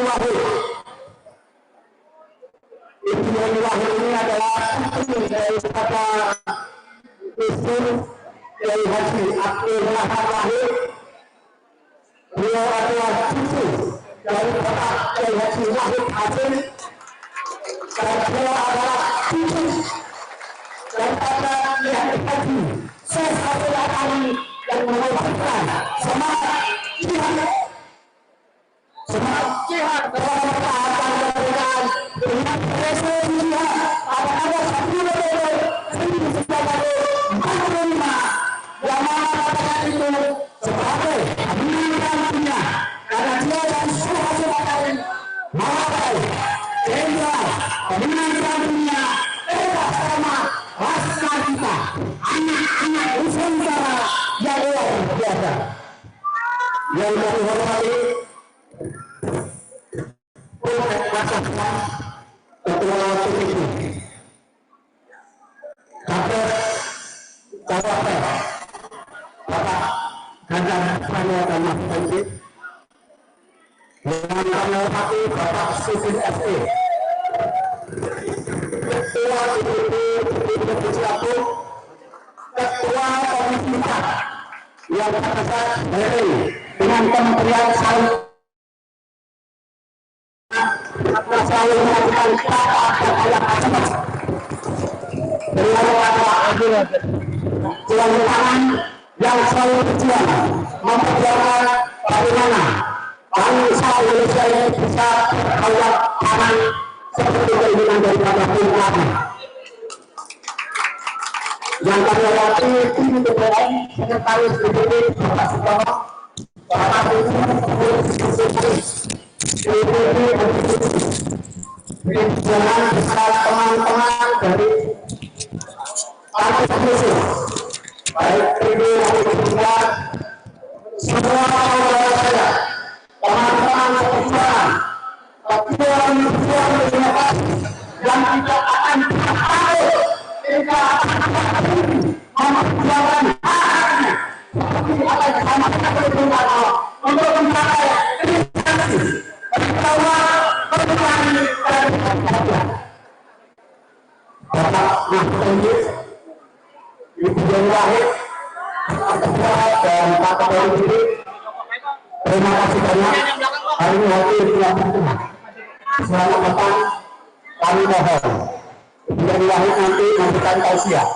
Wahid. Ibu Yeni Wahid ini adalah putri dari Bapak Istri Kiai Haji Abdul Rahman Wahid. Beliau adalah cucu dari Bapak Kiai Haji Wahid Hasim, dan beliau adalah cucu daripada Kiai Haji Syekh Abdul Rahman yang mewujudkan semangat jihad dalam pertahanan kemerdekaan dengan resolusinya pada 10 November 1945 yang mengatakan itu sebagai kemenangan dunia karena dia dan saudara-saudara memakai jenderal kemenangan dunia bebas sama rasa kita anak-anak Nusantara yang luar biasa. Yang kami hormati Ketua PPD, Kapolres Cawapres, Bapak Ganjar Pranowo dan Mahfud MD, yang kami hormati Bapak Susin SE, Ketua DPD Provinsi Lampung, Ketua Komisi 4 yang terbesar dari dengan Kementerian Sains selalu melakukan beliau adalah tuan tangan yang selalu berjuang memperjuangkan bagaimana bangsa Indonesia ini bisa berkawal tangan seperti keinginan daripada Bung Karno. Yang kami hormati tim DPR, Sekretaris DPD Bapak Sutomo, Bapak jangan besar teman-teman dari partai pengusung, baik PD maupun Golkar, semua saudara saya, teman-teman seperjuangan, berjuang berdemokrasi yang tidak akan takut, tidak akan memperjuangkan hak-haknya, seperti apa yang disampaikan oleh Bung Karno untuk mencapai demokrasi, bersama berjuang Bapak Mahfud MD, Ibu Yeni Wahid, dan Pak Ketua DPD, terima kasih banyak hari ini hadir di Lampung. Selamat datang, kami mohon Ibu Yeni Wahid nanti memberikan tausiah.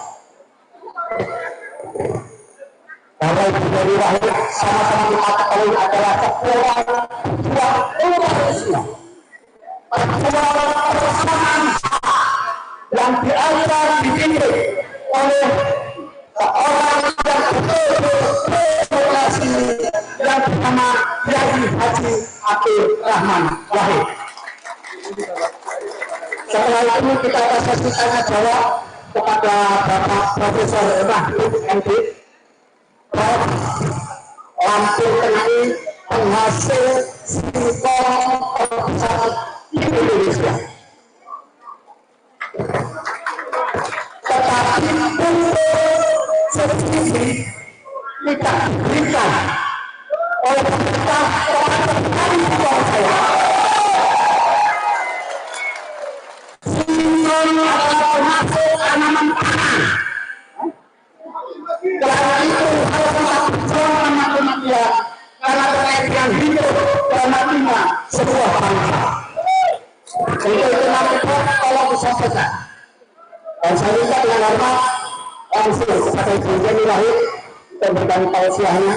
Bahwa Ibu Yeni Wahid sama-sama kita ketahui adalah seorang berjuang untuk Indonesia. Persamaan yang diajar dididik oleh seorang yang betul-betul yang bernama Kiai Haji Abdul Rahman Wahid. Setelah itu kita akan sesi tanya jawab kepada Bapak Profesor Mahfud MD, Prof. Lampung Tengah, penghasil singkong terbesar Indonesia. Tetapi untuk subsidi tidak diberikan oleh pemerintah dari bawah saya. Singkong adalah penghasil tanaman pangan. Karena itu harus kita berjuang mati-matian karena terkait dengan hidup dan matinya sebuah bangsa. Untuk nanti tolong disampaikan. Dan saya minta dengan hormat langsung kepada Ibu Yeni Wahid untuk memberikan tausiahnya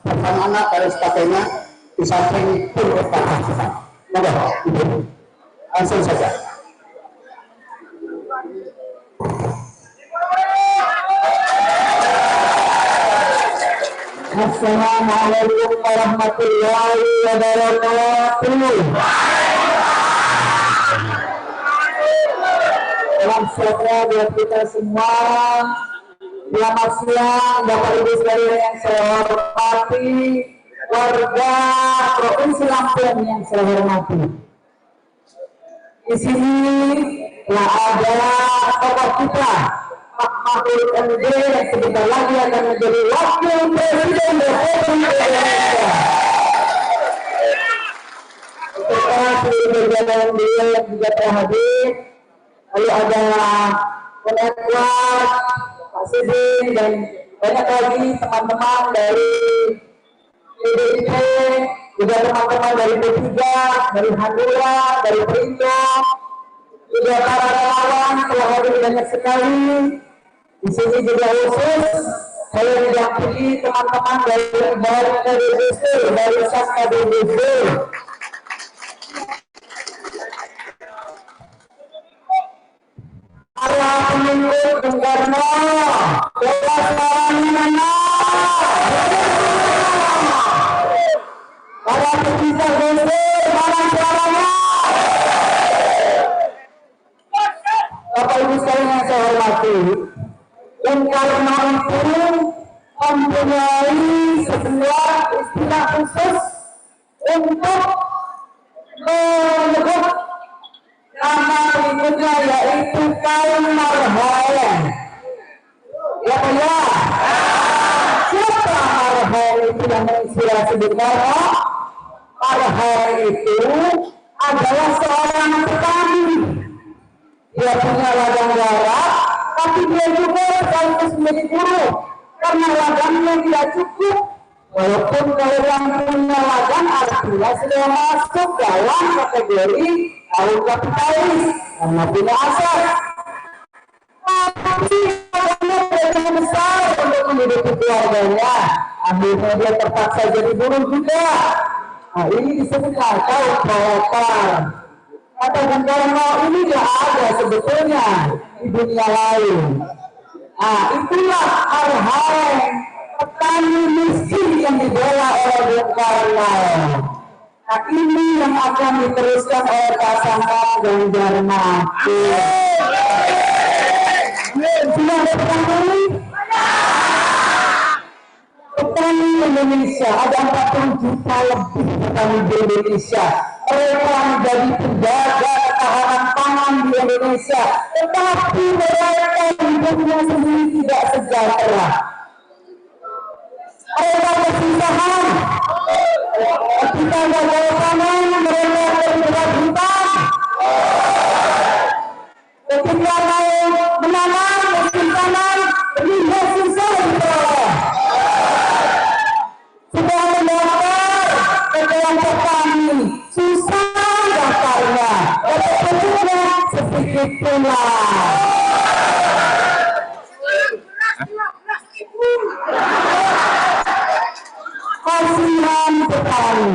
bagaimana dan sebagainya di samping pun kepada kita. Monggo Ibu, langsung saja. Assalamualaikum warahmatullahi wabarakatuh. Salam sejahtera buat kita semua. Selamat siang Bapak Ibu sekalian yang saya hormati, warga Provinsi Lampung yang saya hormati. Di sini telah ada tokoh kita Pak Mahfud MD yang sebentar lagi akan menjadi Wakil Presiden Republik Indonesia. Beserta seluruh jajaran beliau yang juga telah hadir. Lalu ada Penetwas, Pak Sidin, dan banyak lagi teman-teman dari PDIP, juga teman-teman dari P3, dari Hanura, dari Perindo, juga para relawan telah hadir banyak sekali. Di sini juga khusus saya didampingi teman-teman dari KDBC, dari SAS KDBC. Para pengikut Bung Karno, jelas suaranya mana? Para pecinta BC, mana suaranya? Bapak Ibu sekalian yang saya hormati, Bung Karno itu mempunyai sebuah istilah khusus untuk menyebut nama berikutnya, yaitu kaum marhaen. Ya Pak ya? Siapa marhaen itu yang menginspirasi Bung Karno? Marhaen itu adalah seorang petani. Dia punya ladang garam, tapi dia juga sekaligus menjadi guru karena ladangnya tidak cukup. Walaupun kalau yang punya ladang artinya sudah masuk dalam kategori kaum kapitalis karena punya aset. Tapi ladangnya tidak besar untuk menghidupi keluarganya. Akhirnya dia terpaksa jadi buruh juga. Nah, ini disebutkan kaum proletar. Kata Bung Karno ini tidak ada sebetulnya di dunia lain. Nah, itulah marhaen, petani miskin yang dibela oleh Bung Karno. Nah, ini yang akan diteruskan oleh pasangan Ganjar Mahfud. Sudah ada petani? Petani Indonesia, ada 40 juta lebih petani di Indonesia. Mereka menjadi penjaga ketahanan pangan di Indonesia, tetapi mereka hidupnya sendiri tidak sejahtera. Mereka kesusahan, ketika gagal panen mereka terlibat hutang, ketika mau menanam musim tanam lebih susah diperoleh. Sudah mendaftar ke kelompok kami, susah daftarnya, bentuknya sedikit pula. Kasihan petani.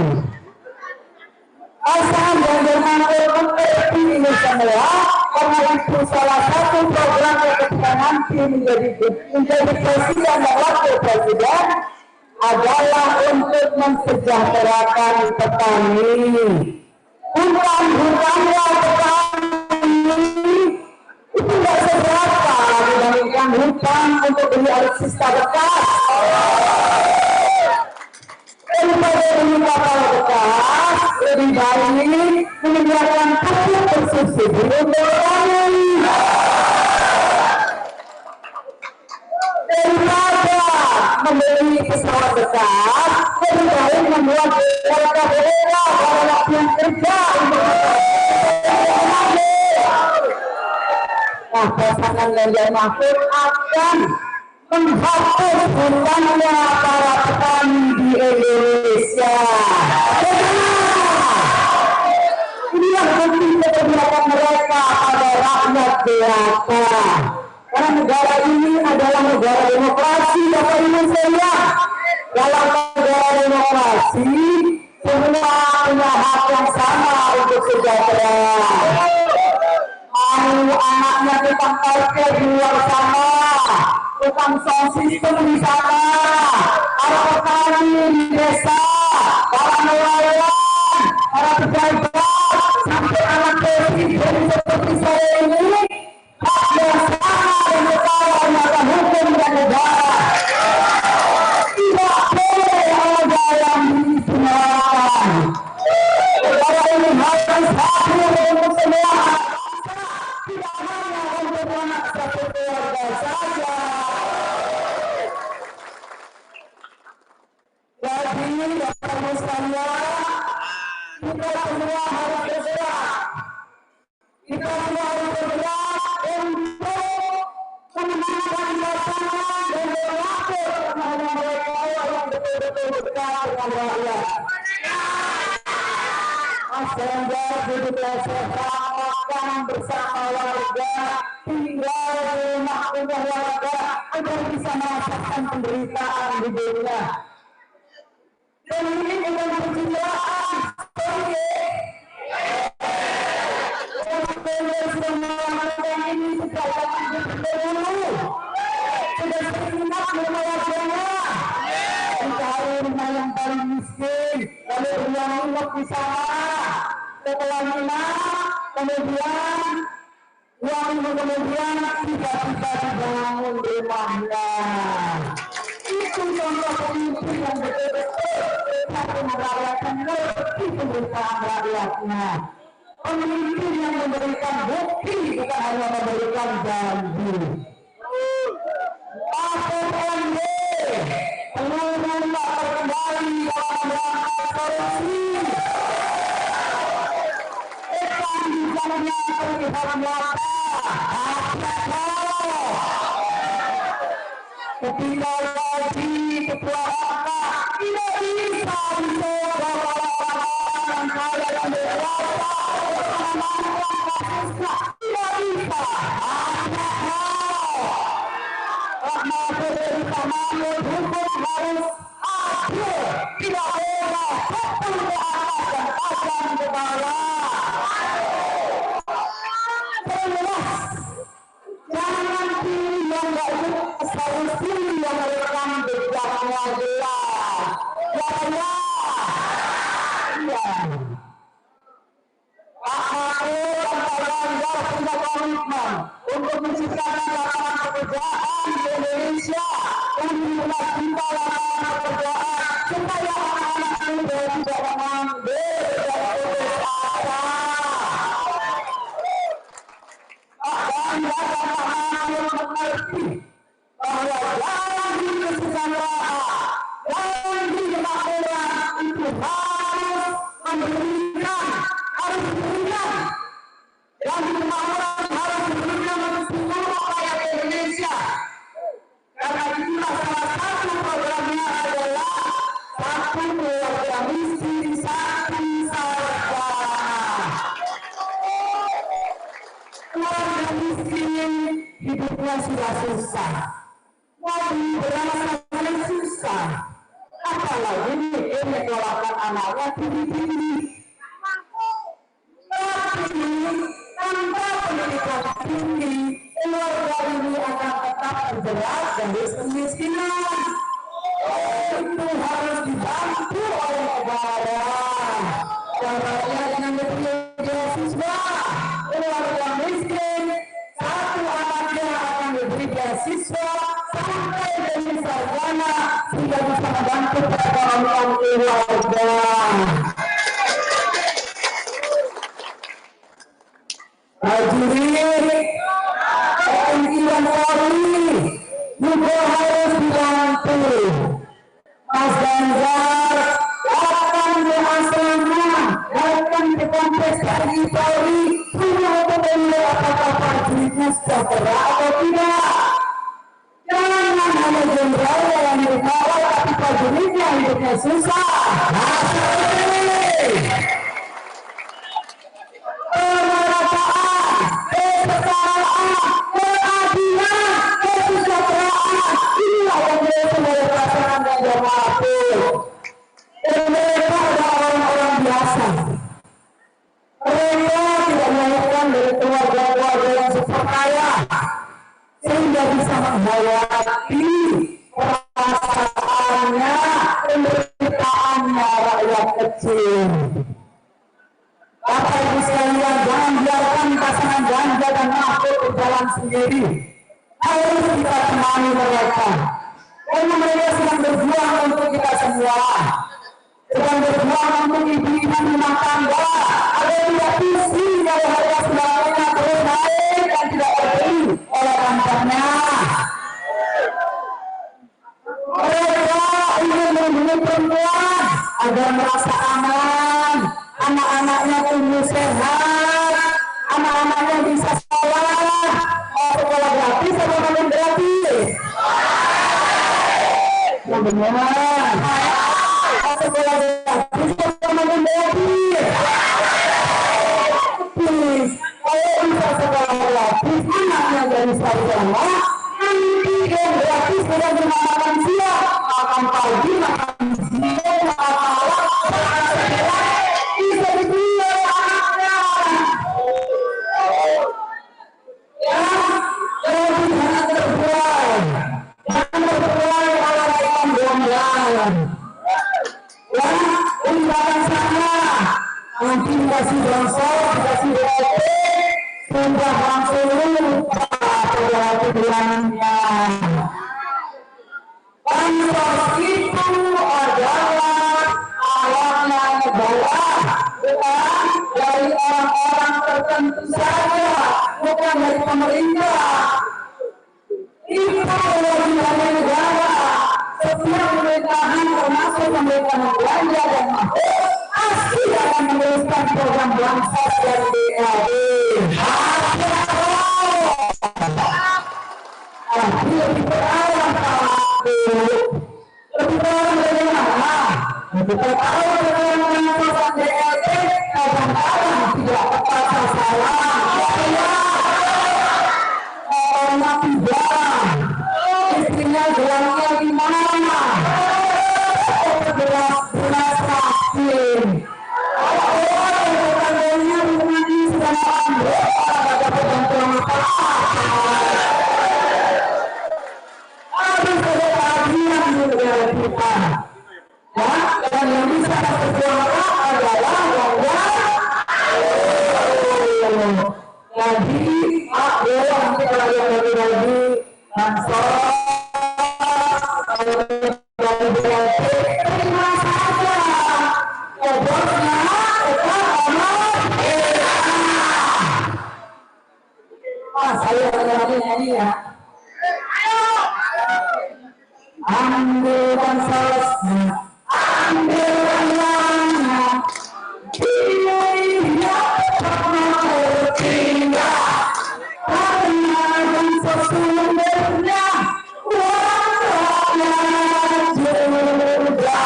Pasangan Ganjar Mahfud mengerti ini semua, karena itu salah satu program ketika nanti menjadi presiden dan wakil presiden adalah untuk mensejahterakan petani. Hutang-hutangnya petani itu tidak seberapa dibandingkan hutang untuk beli alutsista bekas. Daripada beli kapal bekas, lebih baik menyediakan pupuk bersubsidi untuk petani. Daripada membeli pesawat bekas, lebih baik membuat mereka bekerja pada waktu yang kerja untuk nah, pasangan Ganjar Mahfud akan menghapus hutangnya para petani di Indonesia. Inilah bukti keberpihakan mereka pada rakyat jelata. Karena negara ini adalah negara demokrasi, Bapak Ibu sekalian. Dalam negara demokrasi, semua punya hak yang sama untuk sejahtera. Mau anaknya tukang parkir di luar sana, tukang sound system di sana, para petani di desa, para nelayan, para pejabat, sampai anak presiden seperti saya ini, hak yang sama dengan para hukum dan negara. Tidak boleh ada yang diistimewakan. Negara ini harus hadir untuk semua. Tidak hanya untuk anak satu keluarga saja. Jadi, Bapak Ibu sekalian, kita semua harus bergerak. Kita semua harus bergerak untuk memenangkan pasangan dan berlaku kepada mereka yang betul-betul dekat dengan rakyat. Mas Ganjar hiduplah sehat, makan bersama warga, tinggal di rumah warga agar bisa merasakan penderitaan hidupnya. Dan ini bukan pencitraan, sudah melakukan ini sejak zaman dahulu. Sudah seringat rumah warganya, mencari rumah yang paling miskin, lalu ruang inap di sana. Setelah kemudian tiba-tiba dibangun rumahnya. Itu contoh pemimpin yang betul-betul satu merayakan lebih pemberitaan rakyatnya. Pemimpin yang memberikan bukti, bukan hanya memberikan janji. APMD seluruh terkendali dalam rangka korupsi. Jangannya terlihat nyata. Ketika lagi ketua RK tidak bisa dicoba yang kaya dan berkuasa mengamankan kasusnya, tidak bisa. Dari tamanul hukum harus adil, tidak boleh satu ke atas dan tajam ke bawah. Jangan pilih yang gak jelas, harus pilih yang merekam jejaknya jelas. Pak Ganjar punya komitmen untuk menciptakan lapangan pekerjaan di Indonesia, 17 juta lapangan pekerjaan, supaya anak-anak muda tidak mengambil dan putus asa. Ganjar dan Mahfud mengerti bahwa janji kesejahteraan, janji kemakmuran itu harus diberikan. Janji kemakmuran harus diberikan untuk seluruh rakyat Indonesia. Karena itulah salah satu programnya adalah satu keluarga miskin, satu sarjana. Keluarga miskin hidupnya sudah susah, mau beras saja susah, apalagi ini menyekolahkan anaknya tinggi-tinggi. Tapi tanpa pendidikan tinggi, keluarga ini akan tetap terjerat dari kemiskinan. Itu harus dibantu oleh negara. Contohnya dengan beasiswa, keluarga miskin, satu anaknya akan diberi beasiswa sampai jadi sarjana sehingga bisa membantu perekonomian keluarga. Prajurit TNI dan Polri juga harus dibantu. Mas Ganjar datang ke asrama, datang ke kompleks TNI Polri, cuma untuk melihat apakah prajuritnya sejahtera atau tidak. Jangan hanya jenderalnya yang dikawal, tapi prajuritnya hidupnya susah. Mereka adalah orang-orang biasa. Mereka tidak melahirkan dari keluarga-keluarga yang super kaya, sehingga bisa menghayati perasaannya, penderitaannya rakyat kecil. Bapak Ibu sekalian, jangan biarkan pasangan Ganjar dan Mahfud berjalan sendiri. Harus kita temani mereka. Karena mereka sedang berjuang untuk kita semua. Sedang berjuang untuk ibu-ibu rumah tangga agar tidak pusing kalau harga sembako terus naik dan tidak terbeli oleh kantornya. Mereka ingin melindungi perempuan agar merasa aman, anak-anaknya tumbuh sehat, anak-anaknya bisa sekolah, sekolah gratis atau makan gratis? Yang benar. Sekolah gratis atau makan gratis? Gratis. Kalau bisa sekolah gratis, anaknya dari sarjana, nanti yang gratis tidak bermakan siang, makan pagi, makan siang, makan malam, bisa dibeli anaknya. Ya, jadi jangan terbuai. Jangan terbuai oleh ikan buang-buangan. Ya, undangan sana. Nanti dikasih bansol, dikasih roti, sudah langsung lupa perilaku bulannya. Bansos itu adalah alatnya negara, bukan dari orang-orang tertentu saja, bukan dari pemerintah. Itu kewajiban negara. Setiap pemerintahan termasuk pemerintahan belanja dan mahal pasti akan meneruskan program bansos dan BLT. Tapi lebih berarah lebih berarah bagaimana? Lebih berarah dengan bansos dan BLT kadang-kadang tidak tepat sasaran. Orang tidak, istrinya jualnya di mana? Beras vaksin. Harganya rumahnya sudah ambil, ada bantuan apa-apa. Harus ada kajian di negara kita. Ya, dan yang bisa bersuara adalah warga. Jadi, nanti kalau yang lagi bansos, dari BLT, terima saja. Obornya, saya lagi nyanyi ya. Ambil bansosnya, ambil uangnya, pilihnya pernah berpindah. Karena bansos sumbernya uang rakyat juga.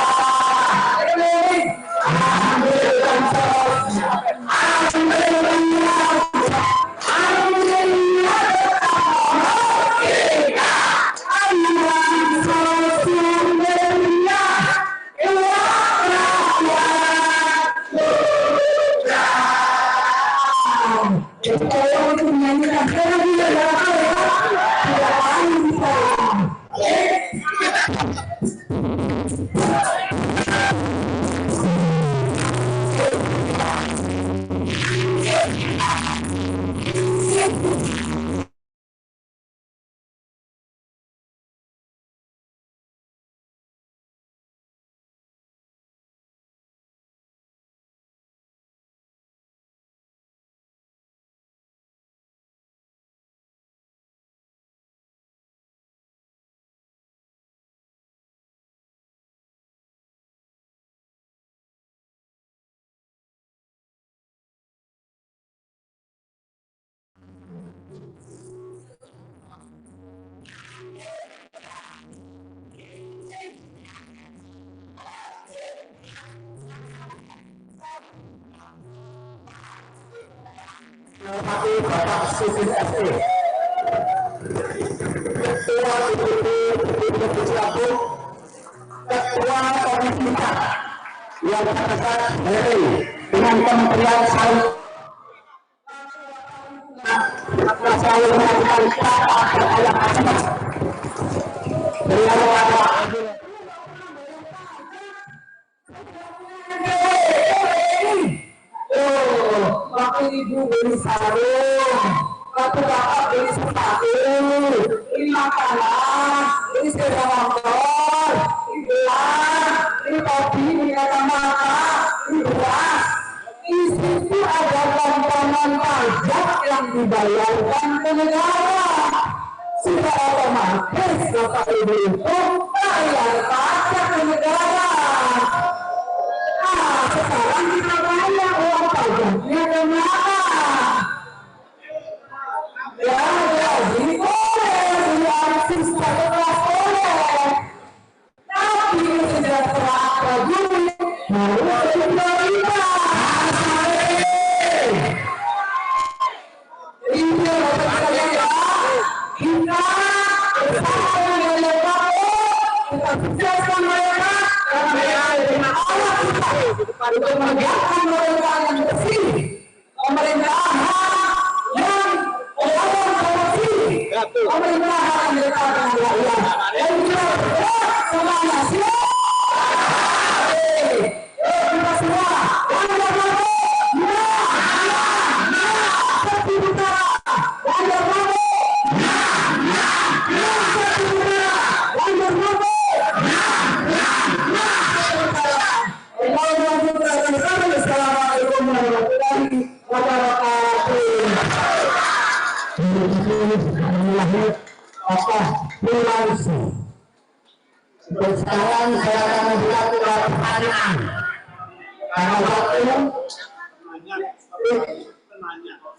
Ambil bansosnya, ambil uangnya, ambilnya kita. Karena bansos sumbernya uang rakyat juga. Kalau itu menyanyikan sekarang dia tidak tahu ya, tidak tahu bisa. Tapi Bapak Susis SD, Ketua DPP Cirebon, Ketua Komisi 4 yang terdekat dari dengan Kementerian Sains akan selalu melakukan cara terhadap aspek beliau adalah waktu ibu beli sarung, waktu bapak beli sepatu, beli makanan, beli sepeda motor, beli gelang, beli topi, beli kacamata, beli beras. Di situ ada komponen pajak yang dibayarkan ke negara. Sudah otomatis bapak ibu itu bayar pajak ke negara. sekarang kita banyak uang pajaknya kemana? Ya, jadi boleh beli artis satu kelas boleh, tapi kesejahteraan prajurit harus diprioritas. Ini ya, kita bersama dengan mereka, kita sukseskan mereka karena dengan Allah kita untuk menegakkan mereka yang bersih, pemerintahan yang bersih, pemerintahan yang dekat dengan rakyat, dan kita bergerak semuanya siap. Kita semua Ganjar Mahfud, Seperti Utara, Ganjar Mahfud, Seperti Utara, Ganjar Mahfud, Assalamualaikum warahmatullahi wabarakatuh. Sekarang saya akan membuat pertanyaan. Karena waktu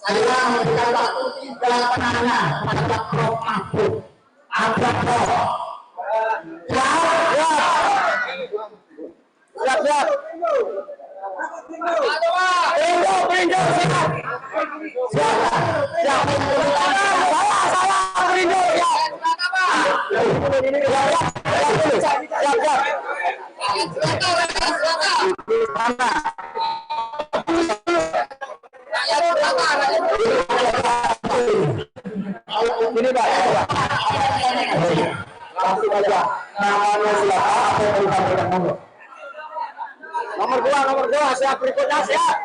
saya memberikan waktu 3 penanya kepada Prof. Mahfud. Ada Prof. Siap. Perindo, siap. Salah, Perindo, siap. Ini Pak. Langsung aja. Namanya siapa? Nomor 2 siap, berikutnya siap.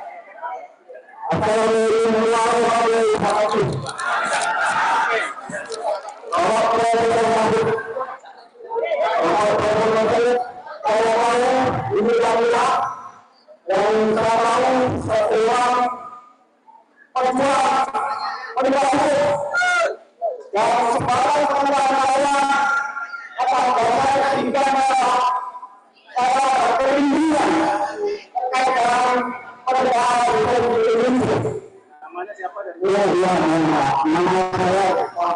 Namanya siapa dan nama saya dari mana?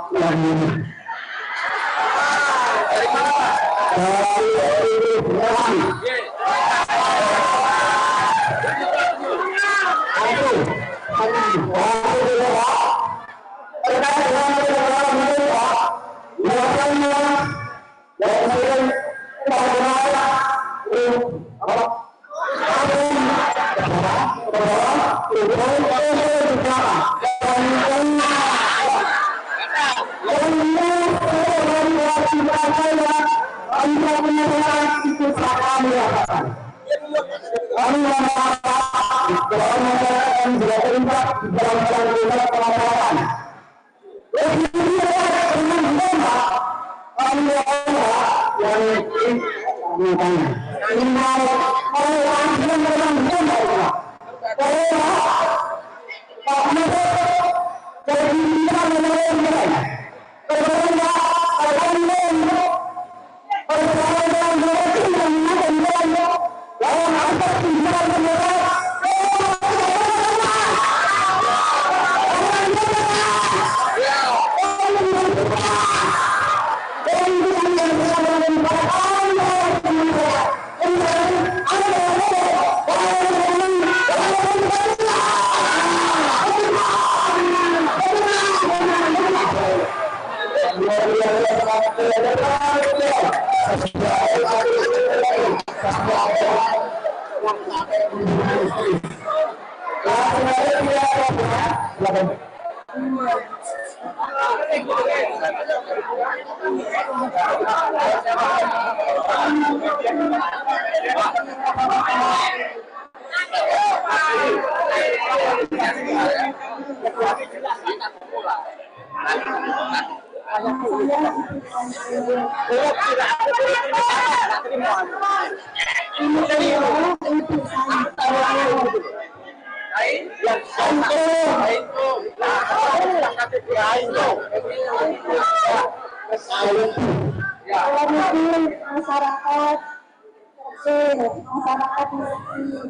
Masyarakat miskin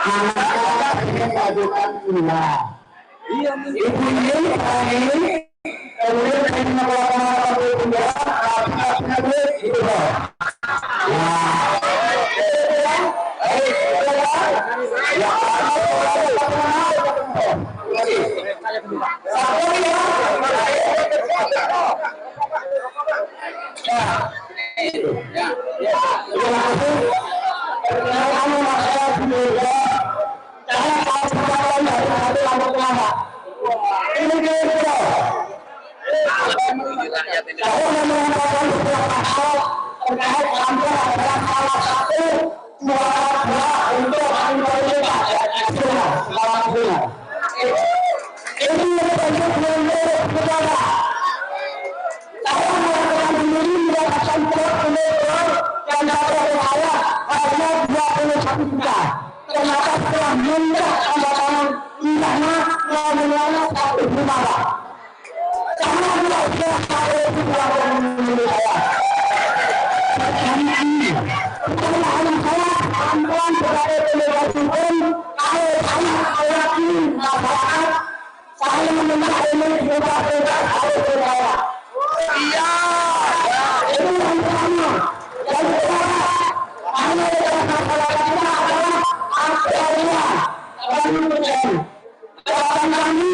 Anak-anak ingin mengajukan gula. Ibu ini kemudian ingin melakukan gula, tapi itu loh. Kenapa setelah mundur anggapan ilahnya ngomong-ngomong satu rumah karena dia sudah ada sebuah menurut saya pertanyaan saya ampuan sebagai penegak hukum kalau saya yakin masyarakat saya mendengar ini bebas-bebas harus berjaya iya itu yang pertama yang kedua hanya dengan masyarakat kita adalah akhirnya dan kami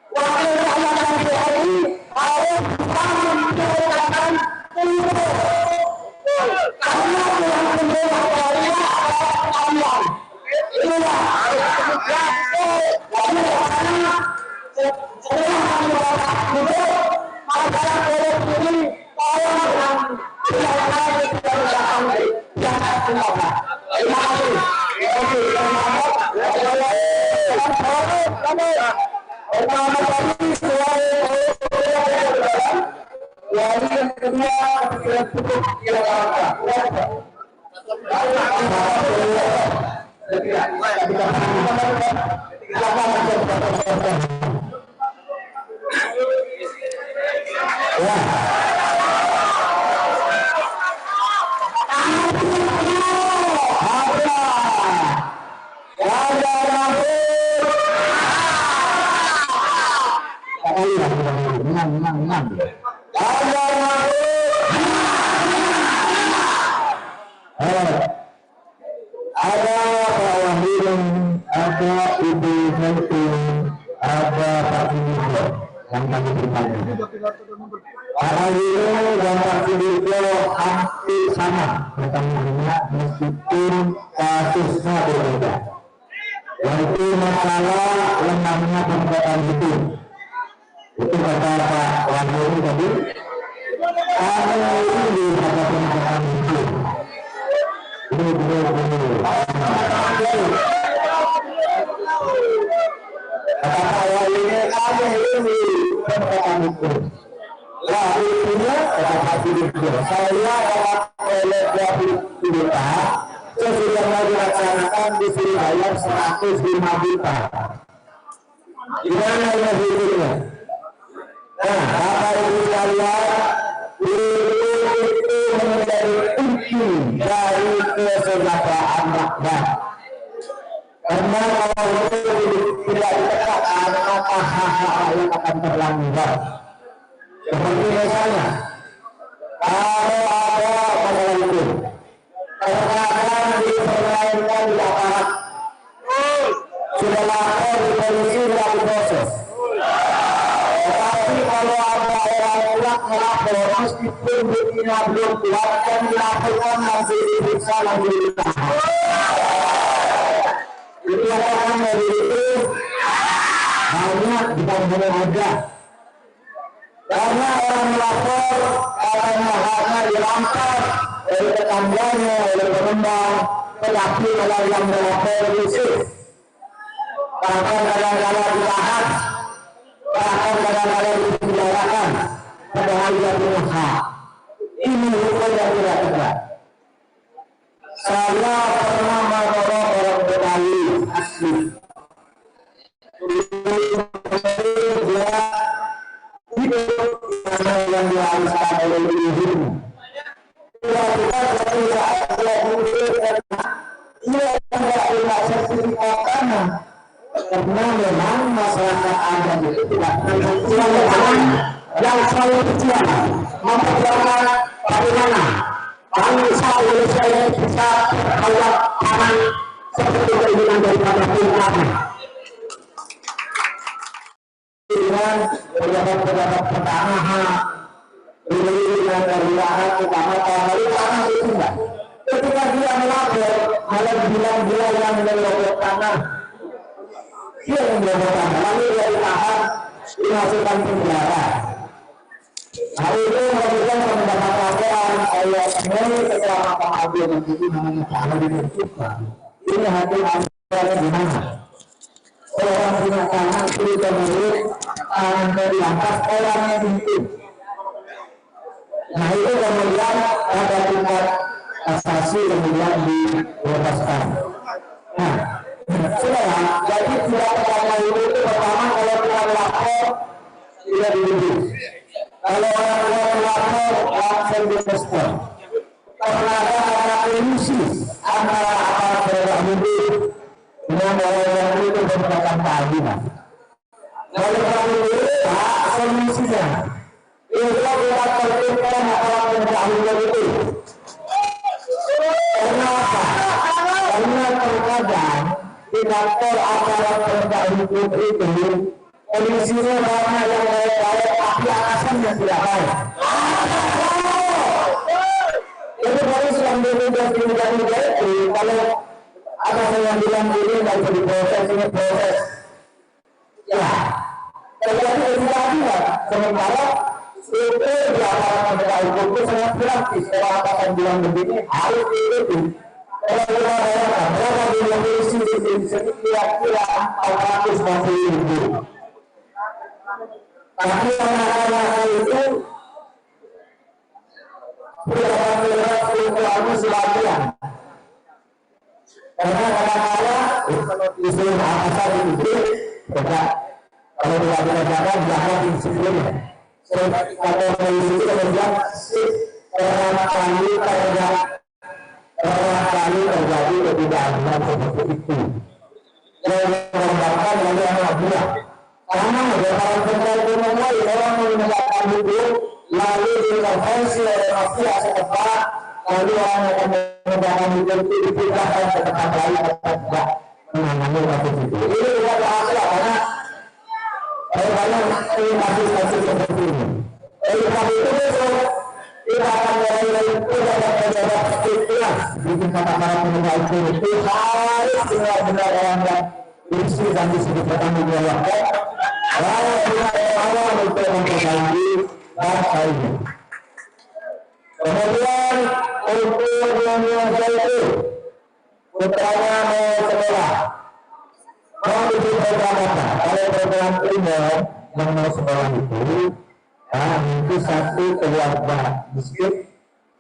wakil rakyat dan PRI harus mengucapkan untuk karena yang kedua kalinya adalah kalian itulah karena setelah kami hidup masalah korupsi ini tolong tidak lagi kita ucapkan jangan kenapa terima kasih. Yang kedua cukup ada Pak Wahidin, ada Ibu Zentin, ada Pak Sindico yang kami berbagi. Pak Wahidin dan Pak Sindico hampir sama pertanyaannya meskipun kasusnya berbeda, yaitu masalah yang namanya perbuatan itu. Itu kata Pak Wahidin tadi. Kalau ini ada perbuatan itu. Kata saya ini ada ini perbuatan hukum. Lah intinya kata hasil itu saya oleh juta sesudah dilaksanakan disuruh bayar 105 juta. Gimana ini hasilnya? Nah, Bapak Ibu sekalian, itu menjadi kunci dari kesejahteraan rakyat. Karena kalau itu tidak ditegakkan, maka hak-hak rakyat akan terlanggar. Seperti misalnya, kalau ada masalah itu, terkadang dipermainkan di aparat, sudah lapor di polisi tidak diproses. Tetapi kalau ada orang pulang melapor, meskipun buktinya belum kuat, dan dilaporkan langsung diperiksa langsung ditahan. Dikatakan dari itu banyak bukan hanya ada. Banyak orang melapor katanya haknya dirampas oleh tetangganya, oleh pengembang, tetapi kalau yang melapor risih, bahkan kadang-kadang ditahan, bahkan kadang-kadang dipenjarakan, padahal dia punya hak. Ini hukum yang tidak tegak. Saya pernah menolong orang Betawi asli. Dia hidup yang diharuskan oleh ibunya. Tiba-tiba suatu saat dia muncul karena ia tidak punya sertifikat tanah. Karena memang masyarakat adat itu tidak punya yang selalu kecil memperjuangkan bagaimana bangsa Indonesia ini bisa terhadap tanah seperti keinginan daripada Tuhan. Dengan pejabat-pejabat pertanahan, pilihan dari lahan utama dari tanah itu enggak. Ketika dia melapor, malah bilang-bilang yang melobok tanah, dia yang melobok tanah, lalu dia ditahan, dimasukkan penjara. Hari itu memberikan mendapat laporan saya ini setelah Mahkamah Agung nanti namanya kalau ditentukan. Ini hakim ada di mana? Orang punya tanah itu pemilik tanah diangkat orangnya itu. Nah itu kemudian ada tingkat kasasi kemudian dilepaskan. Nah, saudara, jadi tidak terkait itu pertama kalau kita melapor tidak dituduh. Kalau orang melapor langsung dilepaskan. Karena ada kolusi antara aparat penegak hukum dengan orang itu menggunakan keadilan. Lalu itu solusinya. Itu kita tertipkan aparat penegak hukum itu. Kenapa? Karena terkadang di kantor aparat penegak hukum itu kondisinya banyak yang baik-baik, tapi atasannya tidak baik. Itu baru yang dimudah itu kalau ada yang bilang ini nggak bisa diproses, ini proses. Ya, terjadi tidak. Sementara itu di aparat penegak hukum itu sangat praktis. Kalau atasan bilang begini harus itu. Kalau kita bayangkan berapa jumlah polisi di sini kira-kira 400 masih itu. Tapi anak-anak itu tidak melihat ilmu sebagian. Karena kadang-kadang disuruh atasan itu tidak, kalau tidak dikerjakan jangan disiplinnya. Kalau polisi itu kemudian kali terjadi ketidakadilan seperti itu. Yang mengembangkan dari anak buah. Karena orang penegak mulai orang menegakkan hukum lalu diintervensi oleh mafia setempat, lalu orang akan menegakkan hukum itu dipindahkan ke tempat lain atau tidak menangani kasus itu. Ini tidak berhasil karena banyak kasus-kasus seperti ini. Oleh karena itu besok kita akan mulai pejabat-pejabat ikhlas di tingkat aparat penegak hukum itu harus benar-benar orang yang bersih dan disebut bertanggungjawabkan. Lalu kita awal untuk memperbaiki bangsa ini. Kemudian untuk Indonesia itu putranya mau sekolah, mau bikin program apa? Kalau program umum yang mau sekolah itu, itu satu keluarga miskin,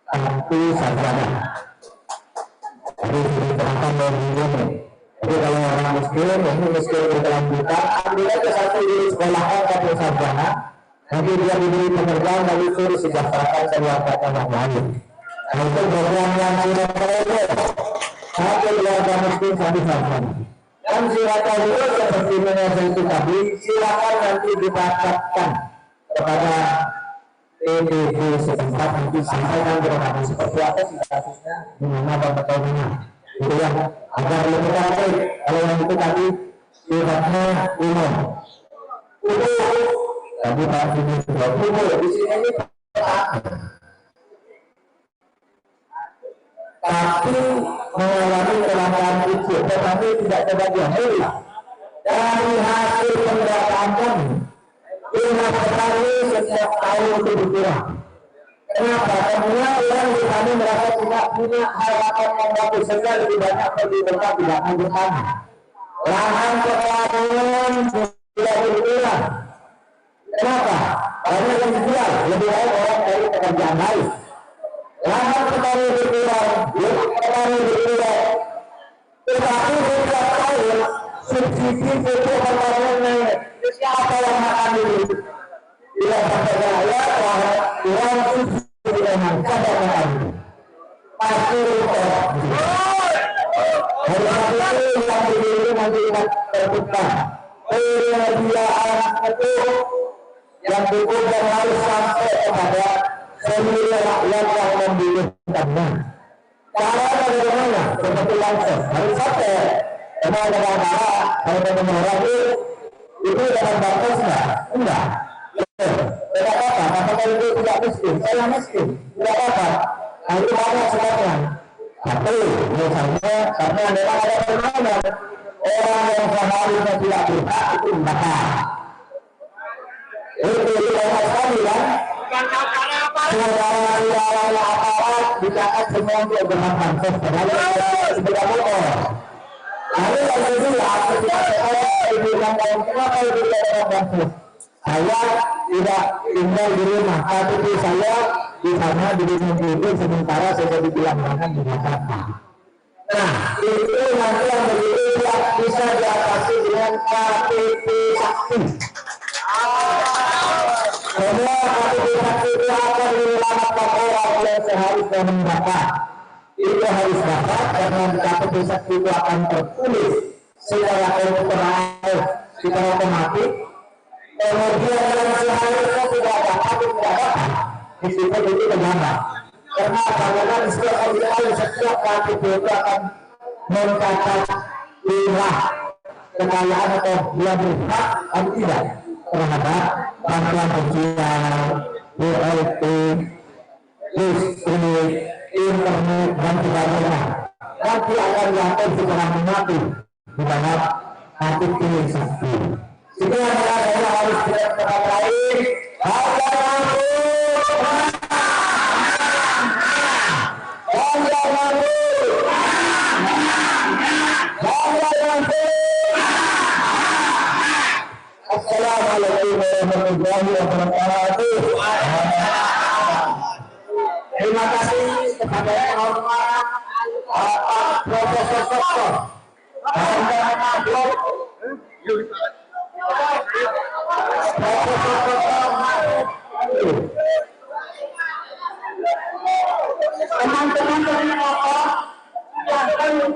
satu sarjana. Jadi diterangkan dari ini. Jadi kalau orang miskin, ini miskin berkelanjutan, ambil aja satu di sekolahkan satu sarjana, nanti dia diberi pekerjaan lalu suruh sejahterakan keluarga yang lain. Nah itu program yang sudah terlalu satu keluarga miskin satu sarjana. Dan silakan itu seperti mengajar itu tadi, silakan nanti dibacakan kepada PDB setempat, nanti sampaikan kepada seperti apa sih kasusnya, dimana dan betulnya. Itu yang agar lebih baik. Kalau yang itu tadi sifatnya umum. Itu tadi Pak Juni sudah umum di sini ini tapi mengalami kelangkaan itu, tetapi tidak kebagian dari hasil pendataan kami. Dinas Petani setiap tahun itu berkurang. Kenapa? Karena orang di sana merasa tidak punya harapan yang bagus sehingga lebih banyak pergi tempat tidak bertani. Lahan pertanian sudah berkurang. Kenapa? Karena yang dijual lebih baik orang dari pekerjaan lain. Lahan petani berkurang, petani berkurang. Tetapi setiap tahun subsidi pupuk pertanian naik. Siapa yang makan dulu? Tidak percaya bahwa uang subsidi memang ada makan dulu. Pasti rupiah. Hari itu yang dibeli nanti terbuka. Penyediaan itu yang cukup dan harus sampai kepada seluruh rakyat yang membutuhkannya. Caranya bagaimana? Seperti langsung harus sampai karena negara kalau mengelola itu dalam batas enggak. Tidak apa-apa, apakah itu tidak miskin? Saya miskin, tidak apa-apa. Nah, itu banyak sebabnya. Tapi misalnya karena memang ada permainan orang yang seharusnya tidak berhak itu membakar. Itu banyak sekali kan? Saudara-saudara aparat dicatat semua untuk bermanfaat padahal tidak bohong. Lalu yang kedua, ketika saya bilang kenapa ibu tidak bermanfaat? Saya tidak tinggal di rumah, tapi saya di sana di rumah itu sementara saya dibilang makan di Jakarta. Nah, itu nanti yang begitu yang bisa diatasi dengan KTP Sakti. Semua KTP Sakti itu akan menyelamatkan orang yang seharusnya mendapat. Itu harus dapat karena di KTP Sakti itu akan tertulis secara komputerized, secara otomatis. Kemudian yang seharusnya tidak dapat, tidak dapat. Di situ itu tergambar. Karena bagaimana setiap KTP itu akan mencatat jumlah kekayaan atau dia berhak atau tidak terhadap bantuan sosial, BLT, listrik, internet dan sebagainya. Nanti akan diatur secara mengatur di dalam KTP Sakti. Itu adalah saya harus tidak terkait. Assalamualaikum warahmatullahi wabarakatuh. Terima kasih kepada yang hormat Profesor Dr. Teman-teman dari apa yang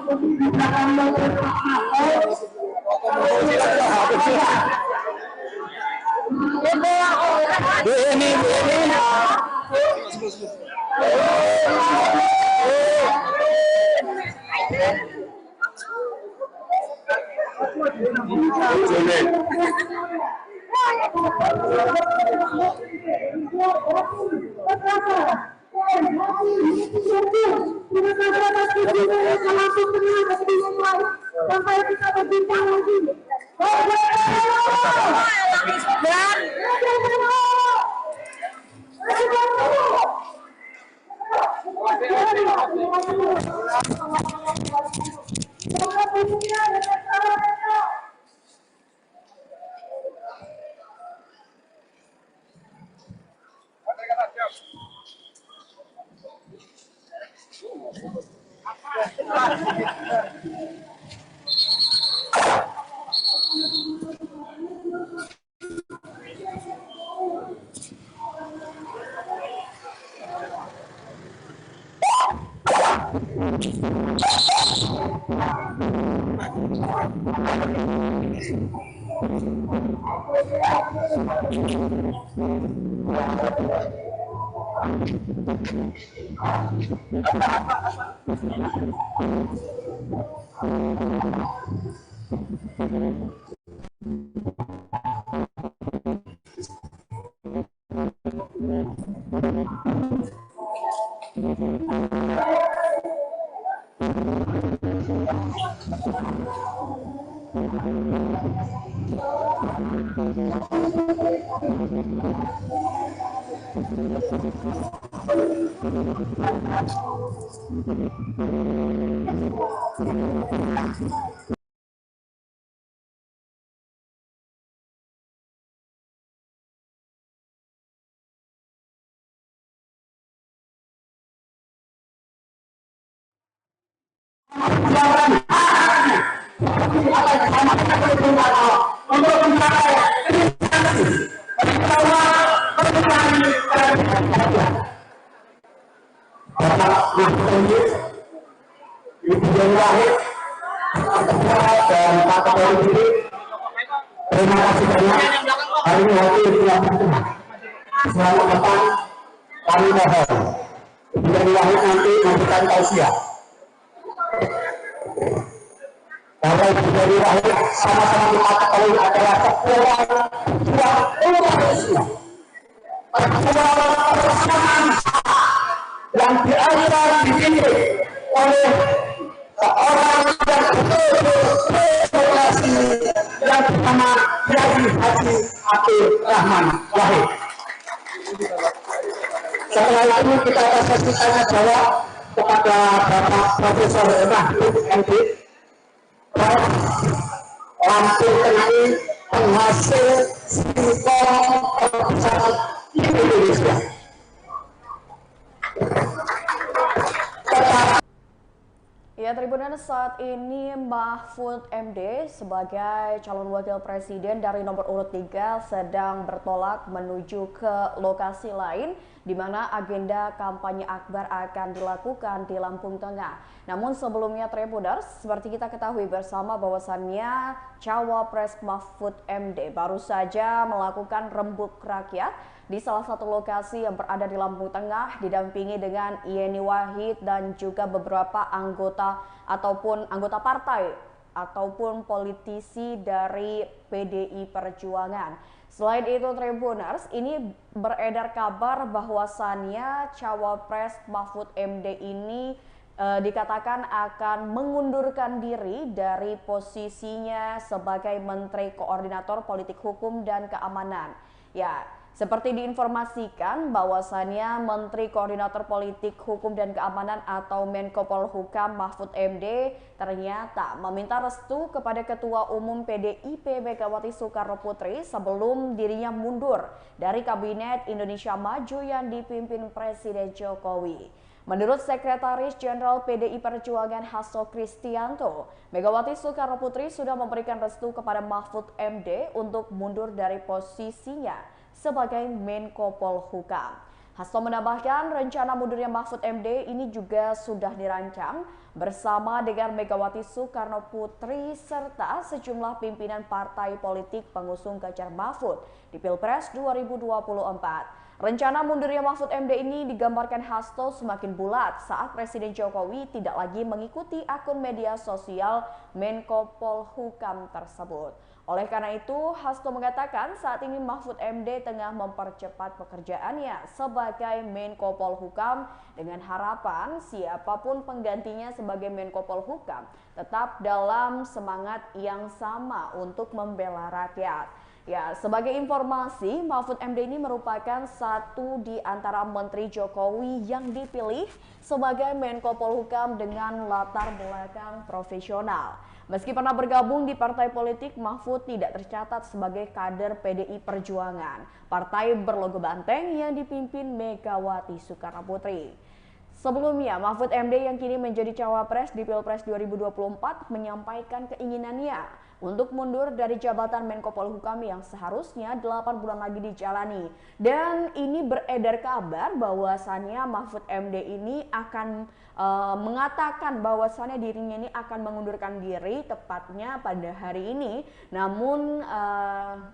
sampai kita berbincang lagi. untuk mencapai Bapak Ibu Ibu Wahid dan Pak Ketua Diri, terima kasih banyak hari ini hadir di tengah. Selamat datang, kami mohon Ibu Wahid nanti memberikan tausiah. Bahwa Ibu Wahid sama-sama kita ketahui adalah seorang umat Islam. Persamaan yang diajar dididik oleh seorang yang betul-betul yang bernama Kiai Haji Abdul Rahman Wahid. Setelah itu kita akan sesi tanya jawab kepada Bapak Profesor Mahfud MD, Prof. Lampung Tengah, penghasil singkong terbesar di Indonesia. Ya, Tribuners, saat ini Mahfud MD sebagai calon wakil presiden dari nomor urut 3 sedang bertolak menuju ke lokasi lain di mana agenda kampanye akbar akan dilakukan di Lampung Tengah. Namun sebelumnya, Tribuners, seperti kita ketahui bersama bahwasannya Cawapres Mahfud MD baru saja melakukan rembuk rakyat di salah satu lokasi yang berada di Lampung Tengah, didampingi dengan Yeni Wahid dan juga beberapa anggota partai ataupun politisi dari PDI Perjuangan. Selain itu, Tribuners, ini beredar kabar bahwasannya Cawapres Mahfud MD ini dikatakan akan mengundurkan diri dari posisinya sebagai Menteri Koordinator Politik Hukum dan Keamanan. Ya, seperti diinformasikan bahwasannya Menteri Koordinator Politik Hukum dan Keamanan atau Menko Polhukam Mahfud MD ternyata meminta restu kepada Ketua Umum PDIP Megawati Soekarno Putri sebelum dirinya mundur dari Kabinet Indonesia Maju yang dipimpin Presiden Jokowi. Menurut Sekretaris Jenderal PDI Perjuangan Hasto Kristianto, Megawati Soekarno Putri sudah memberikan restu kepada Mahfud MD untuk mundur dari posisinya sebagai Menko Polhukam. Hasto menambahkan rencana mundurnya Mahfud MD ini juga sudah dirancang bersama dengan Megawati Soekarno Putri serta sejumlah pimpinan partai politik pengusung Ganjar Mahfud di Pilpres 2024. Rencana mundurnya Mahfud MD ini digambarkan Hasto semakin bulat saat Presiden Jokowi tidak lagi mengikuti akun media sosial Menko Polhukam tersebut. Oleh karena itu, Hasto mengatakan saat ini Mahfud MD tengah mempercepat pekerjaannya sebagai Menko Polhukam dengan harapan siapapun penggantinya sebagai Menko Polhukam tetap dalam semangat yang sama untuk membela rakyat. Ya, sebagai informasi, Mahfud MD ini merupakan satu di antara Menteri Jokowi yang dipilih sebagai Menko Polhukam dengan latar belakang profesional. Meski pernah bergabung di partai politik, Mahfud tidak tercatat sebagai kader PDI Perjuangan, partai berlogo banteng yang dipimpin Megawati Soekarno Putri. Sebelumnya, Mahfud MD yang kini menjadi cawapres di Pilpres 2024 menyampaikan keinginannya untuk mundur dari jabatan Menko Polhukam yang seharusnya 8 bulan lagi dijalani. Dan ini beredar kabar bahwasannya Mahfud MD ini akan mengatakan bahwasannya dirinya ini akan mengundurkan diri tepatnya pada hari ini. Namun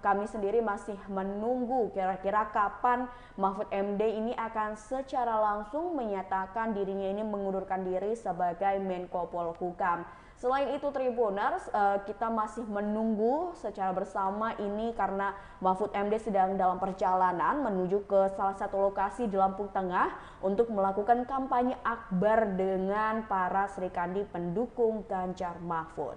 kami sendiri masih menunggu kira-kira kapan Mahfud MD ini akan secara langsung menyatakan dirinya ini mengundurkan diri sebagai Menko Polhukam. Selain itu, Tribuners, kita masih menunggu secara bersama ini karena Mahfud MD sedang dalam perjalanan menuju ke salah satu lokasi di Lampung Tengah untuk melakukan kampanye akbar dengan para serikandi pendukung Ganjar Mahfud.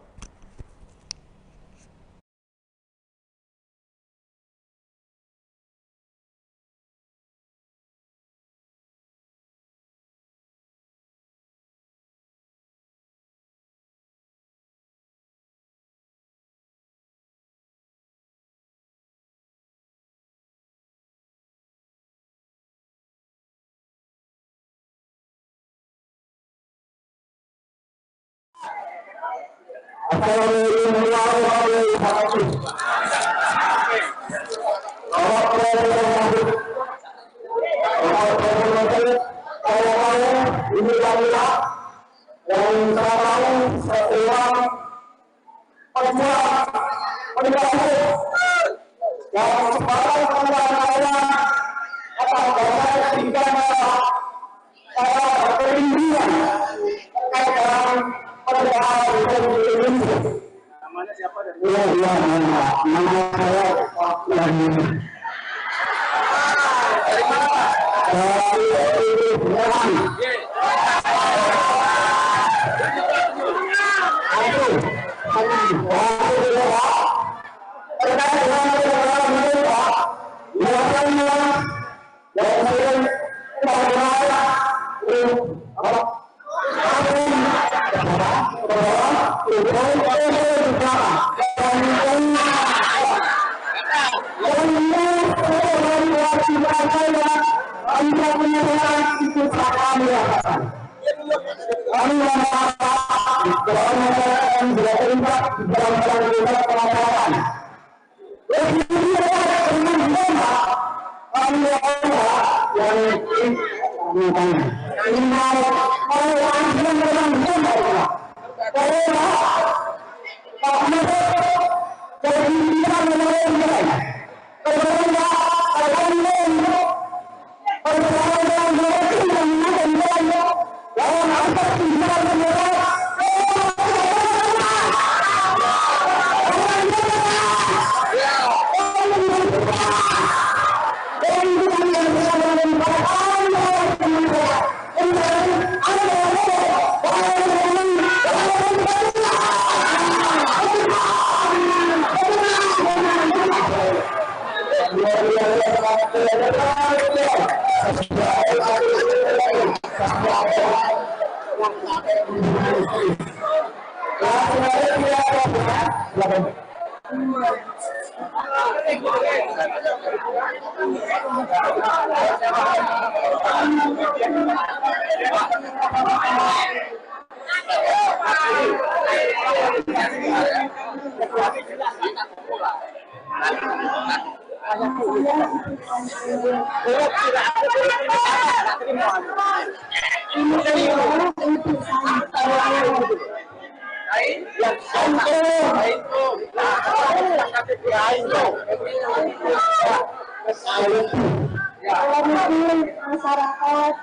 Masyarakat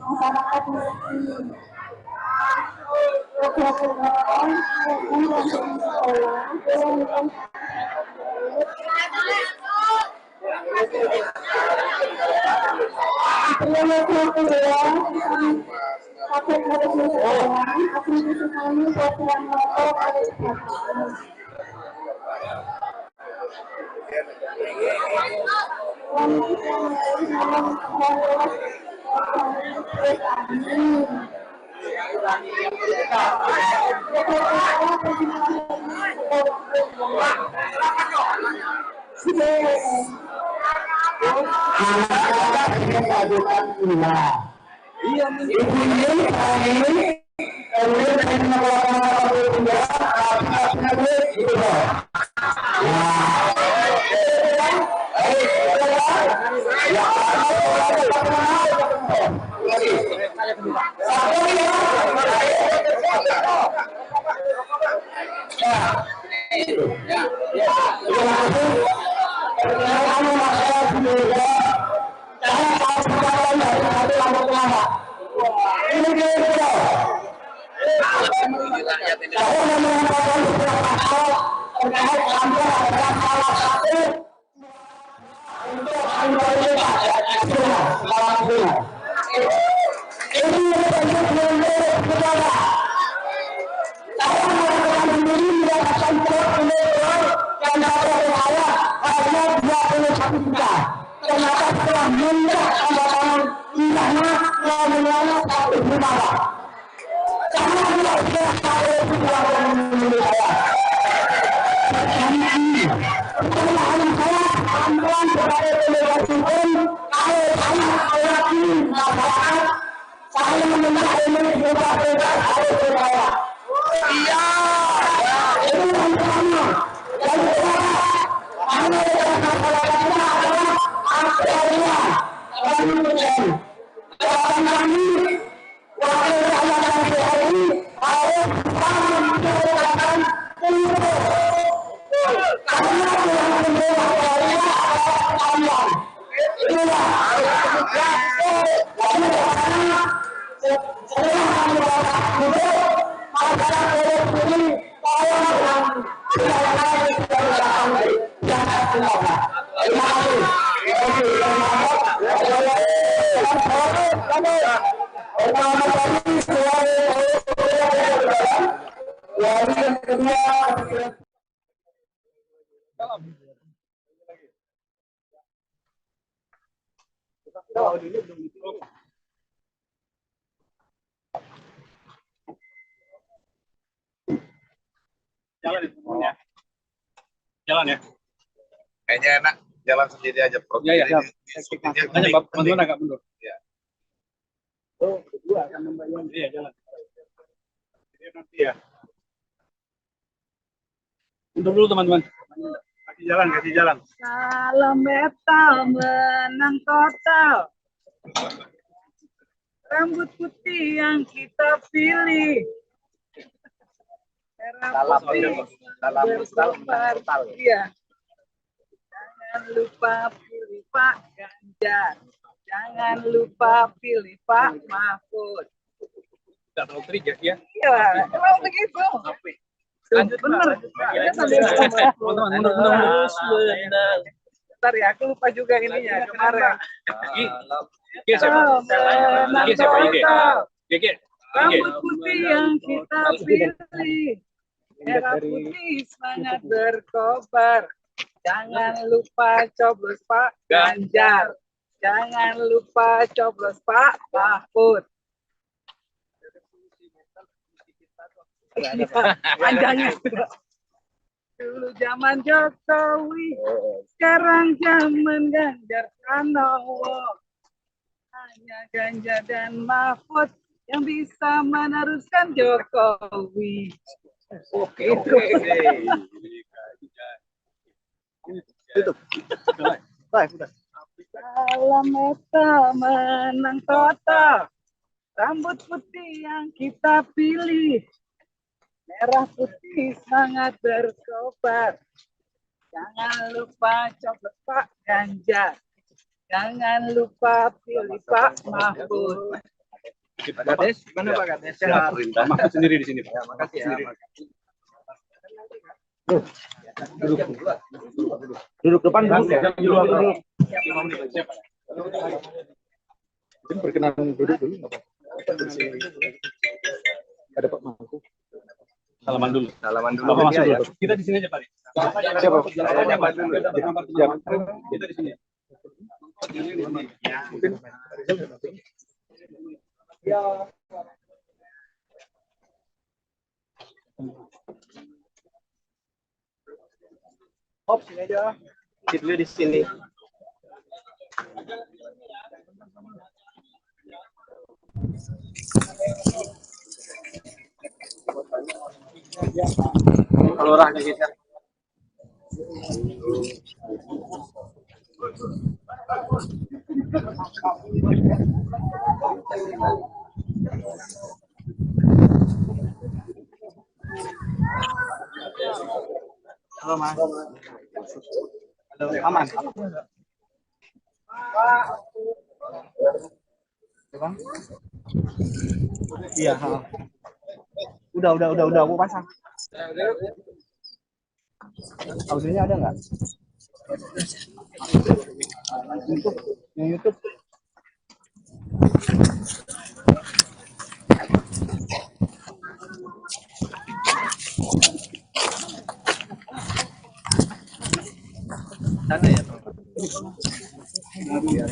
masyarakat miskin, Iya. Bahkan kami wakil rakyat NKRI harus mengucapkan untuk karena yang membawa kalian inilah Jalan ya semuanya. Jalan ya. Kayaknya enak jalan sendiri aja. Iya, iya. Hanya bantuan agak mundur. Ya. Oh, berdua akan membayar. Iya, jalan. Ini nanti ya. Mundur dulu teman-teman. Kasih jalan. Salam metal menang total. Rambut putih yang kita pilih. Salam total. Iya. Jangan lupa pilih Pak Ganjar. Jangan lupa pilih Pak Mahfud. Tidak terlalu teriak ya. Iya, emang begitu. Lanjut, bener. Teman-teman, mundur. Bentar ya, aku lupa juga ininya kemarin. Oke, siapa? Oke, siapa? Oke. Rambut putih yang kita pilih. Merah putih sangat berkobar. Jangan lupa coblos Pak Ganjar. Jangan lupa coblos Pak Mahfud. Panjangnya. Dulu zaman Jokowi, sekarang zaman Ganjar Pranowo. Hanya Ganjar dan Mahfud yang bisa meneruskan Jokowi. Oke. Tutup. Salam metal menang total. Rambut putih yang kita pilih. Merah putih sangat berkobar. Jangan lupa coblos Pak Ganjar. Jangan lupa pilih Pak Mahfud. Pak Kades, mana Pak Kades? Pak Mahfud sendiri di sini, Pak. Ya, makasih ya. Duduk depan dulu. Perkenalan duduk dulu. Ada Pak Mahfud. Salaman dulu. Bapak masuk dulu. Kita di sini aja, Pak. Siapa? Jalan dulu. Kita di sini. Mungkin Sini aja. Sit dulu di sini. Kalau orangnya kita. Halo Mas. Halo, aman. Bang. Iya, udah aku pasang. Audionya ada nggak? YouTube. Sana ya, Bang. Ya.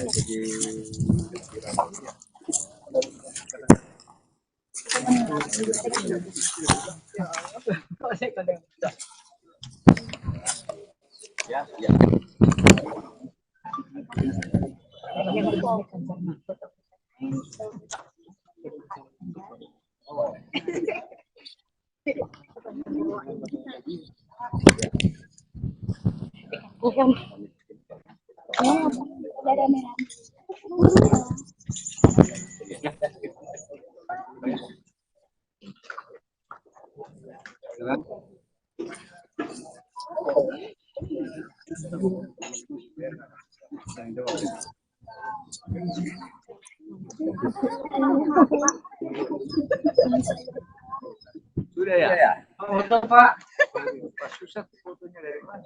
Sudah ya? Foto Pak. Susah fotonya dari mana?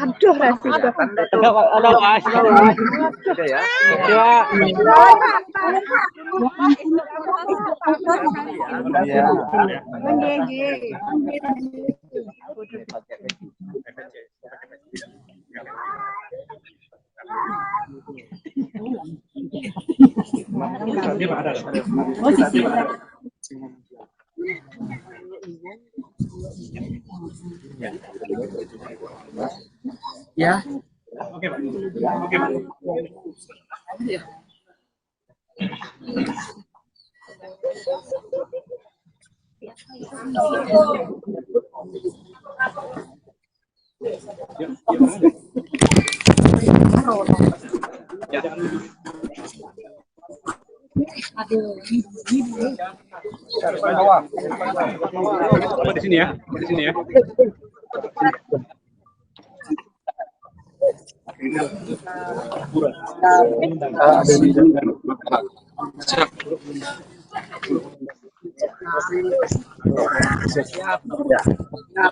Aduh, Revi. Ada Mas. Sudah ya? Iya. Ya. Oke, Pak. Oke, Pak. Coba di sini ya, di sini ya.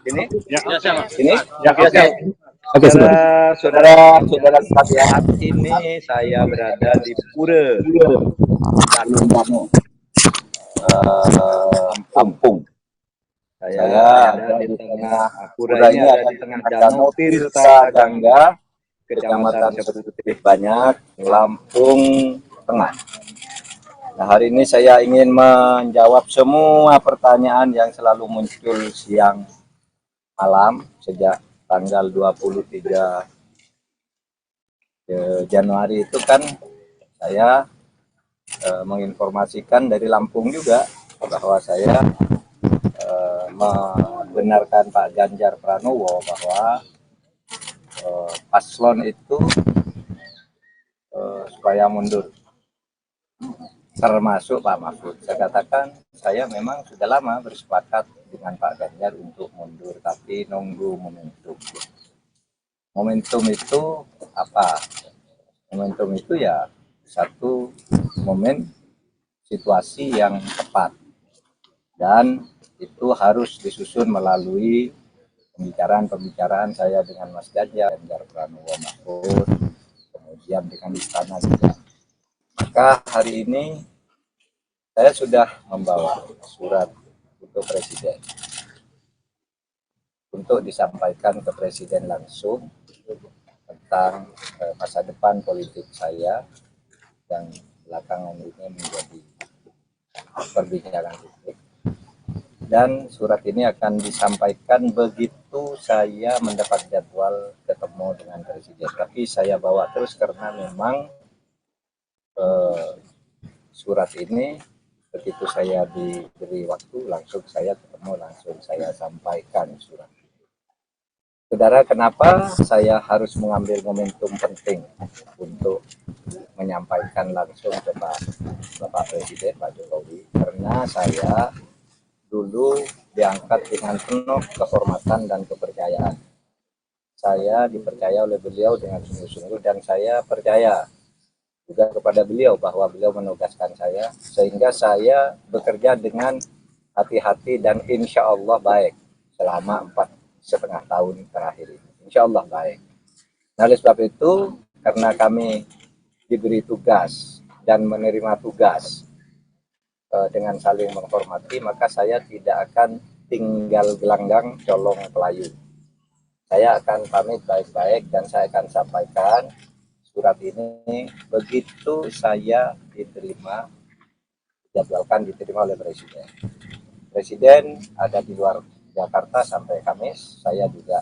Ini? Ya, siap. Ini? Ya, oke. Oke, Saudara sekalian, ini saya berada di Pura Lampung. Saya ada di tengah Pura ini ada di tengah Danau Tirta Gangga, Kecamatan Seputih Banyak, Lampung Tengah. Nah, hari ini saya ingin menjawab semua pertanyaan yang selalu muncul siang malam sejak tanggal 23 Januari itu kan saya menginformasikan dari Lampung juga bahwa saya membenarkan Pak Ganjar Pranowo bahwa paslon itu supaya mundur, termasuk Pak Mahfud. Saya katakan saya memang sudah lama bersepakat dengan Pak Ganjar untuk mundur, tapi nunggu momentum. Momentum itu apa? Momentum itu ya satu momen situasi yang tepat, dan itu harus disusun melalui pembicaraan saya dengan Mas Ganjar Pranowo Mahfud, kemudian dengan istana juga. Maka hari ini saya sudah membawa surat untuk Presiden untuk disampaikan ke Presiden langsung tentang masa depan politik saya yang belakangan ini menjadi perbincangan publik. Dan surat ini akan disampaikan begitu saya mendapat jadwal ketemu dengan Presiden. Tapi saya bawa terus karena memang surat ini begitu saya diberi waktu langsung saya ketemu, langsung saya sampaikan surat. Saudara, kenapa saya harus mengambil momentum penting untuk menyampaikan langsung ke Bapak Presiden Pak Jokowi? Karena saya dulu diangkat dengan penuh kehormatan dan kepercayaan. Saya dipercaya oleh beliau dengan sungguh-sungguh, dan saya percaya juga kepada beliau bahwa beliau menugaskan saya, sehingga saya bekerja dengan hati-hati dan insya Allah baik selama 4,5 tahun terakhir ini. Insya Allah baik. Nah, oleh sebab itu, karena kami diberi tugas dan menerima tugas dengan saling menghormati, maka saya tidak akan tinggal gelanggang colong pelayu. Saya akan pamit baik-baik dan saya akan sampaikan surat ini begitu saya diterima, diterima oleh Presiden. Presiden ada di luar Jakarta sampai Kamis, saya juga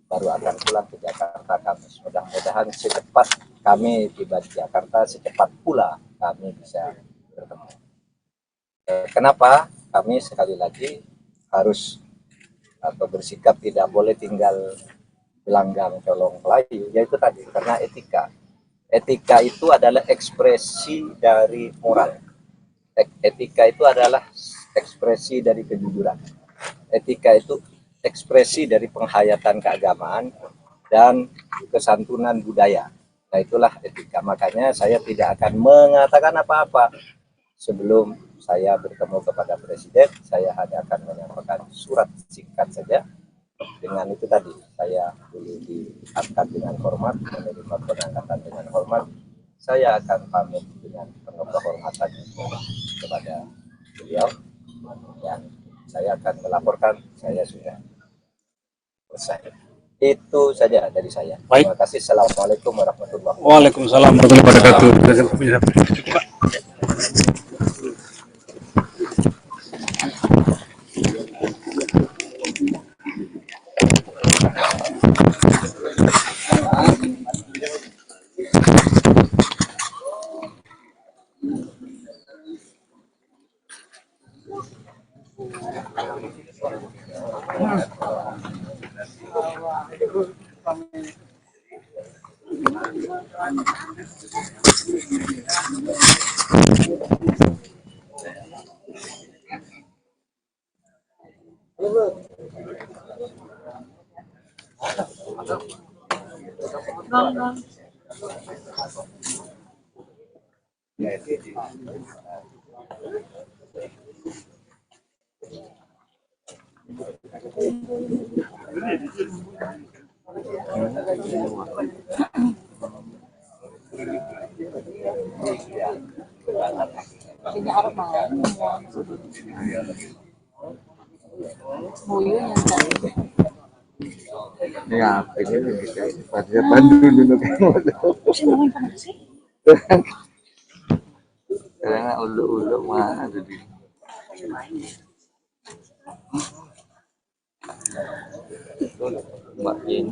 baru akan pulang ke Jakarta Kamis. Mudah-mudahan secepat kami tiba di Jakarta, secepat pula kami bisa bertemu. Kenapa kami sekali lagi harus atau bersikap tidak boleh tinggal gelanggang colong pelayu, yaitu tadi karena etika. Etika itu adalah ekspresi dari moral. Etika itu adalah ekspresi dari kejujuran. Etika itu ekspresi dari penghayatan keagamaan dan kesantunan budaya. Nah, itulah etika. Makanya saya tidak akan mengatakan apa-apa sebelum saya bertemu kepada Presiden. Saya hanya akan menyampaikan surat singkat saja. Dengan itu tadi, saya dulu diangkat dengan hormat, menerima pengangkatan dengan hormat. Saya akan pamit dengan penuh kehormatan kepada beliau. Dan saya akan melaporkan saya sudah selesai. Itu saja dari saya. Baik. Terima kasih. Assalamualaikum warahmatullahi wabarakatuh. Waalaikumsalam warahmatullahi wabarakatuh. Ya, ini pada Bandung dulu karena ulu-ulu mah ada di Mbak Yin.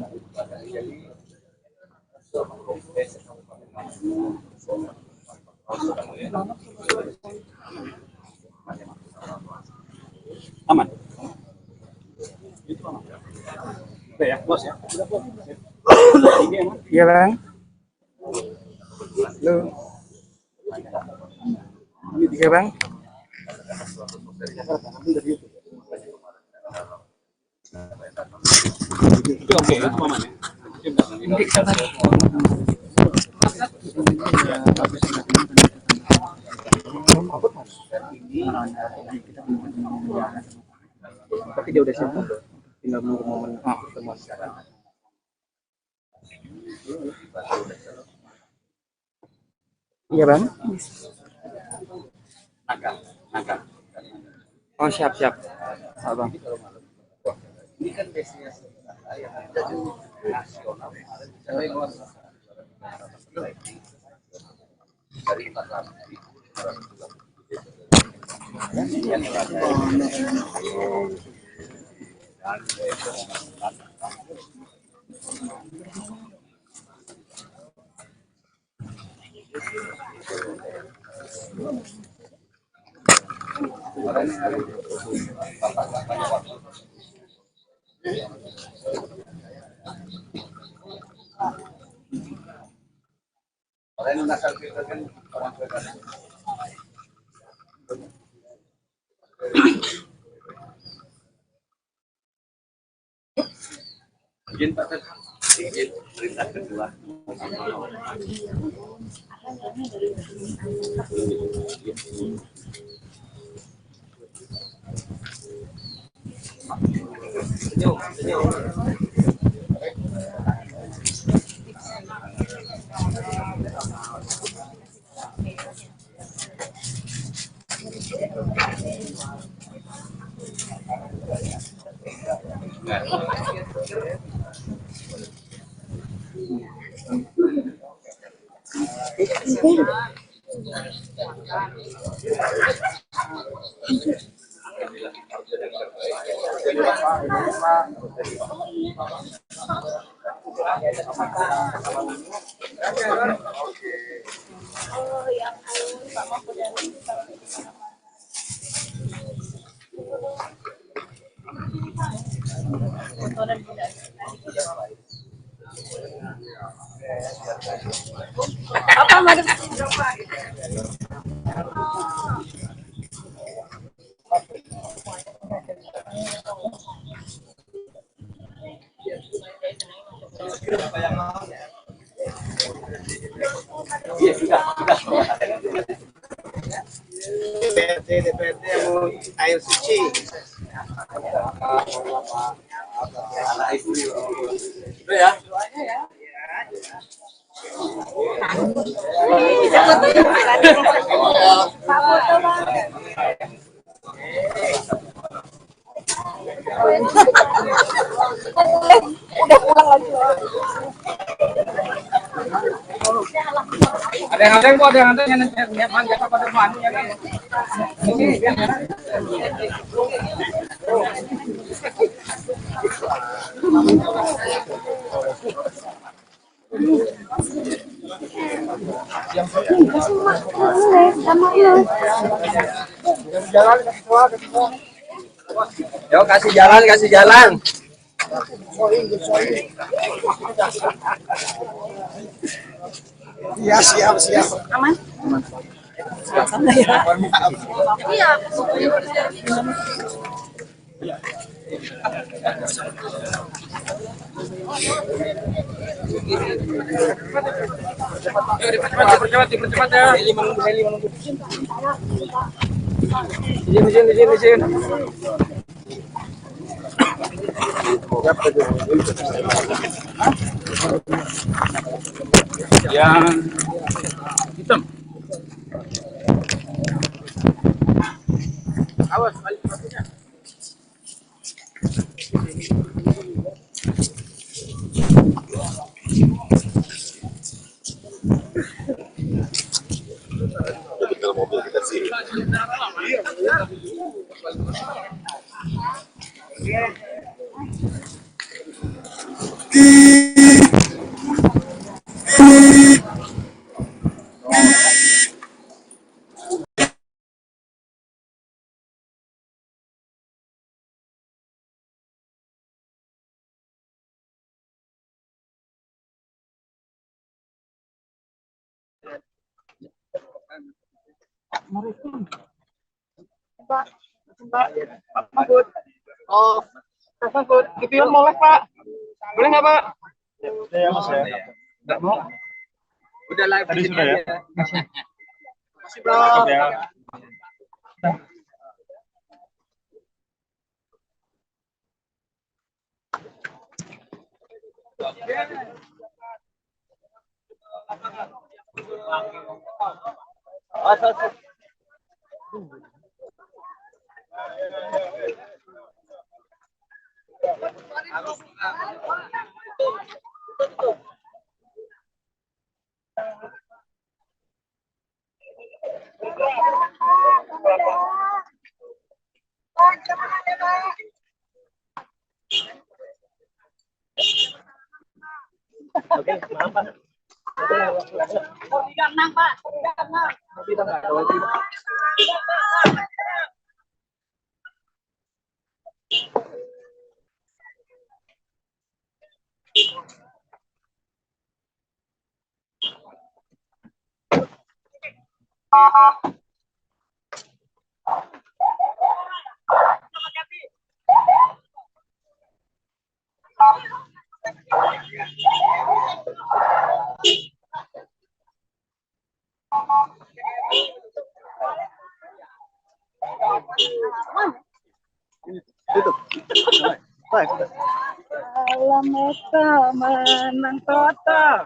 Aman. Itu aman. Udah ya, bos ya. Ini aman. Iya bang. Lu. Ini tiga bang. Itu oke, itu aman ya. Tapi dia udah siap. Tinggal menunggu momen pertemuan sekarang. Iya bang. Naga. Oh siap. Abang. Ini kan destinasi nasional. Dari 400. Izin Pak Ted. Izin perintah kedua. Apa madam? DPRD mau air suci. Udah ya. Ada yang manja pada mandi ya kan. Ini Yo, kasih jalan, kasih jalan. ya siap. Aman? Dipercepat ya. Heli menunggu. Izin. Yang hitam. Awas balik sepatunya. Pak Mahfud. Oh, Pak Mahfud, di film molek Pak. Boleh nggak Pak? Ya, Mas ya. Nggak mau. Udah live Tadi di sini sudah ya? aja. Masih Bro. Ya. Alameta menang total.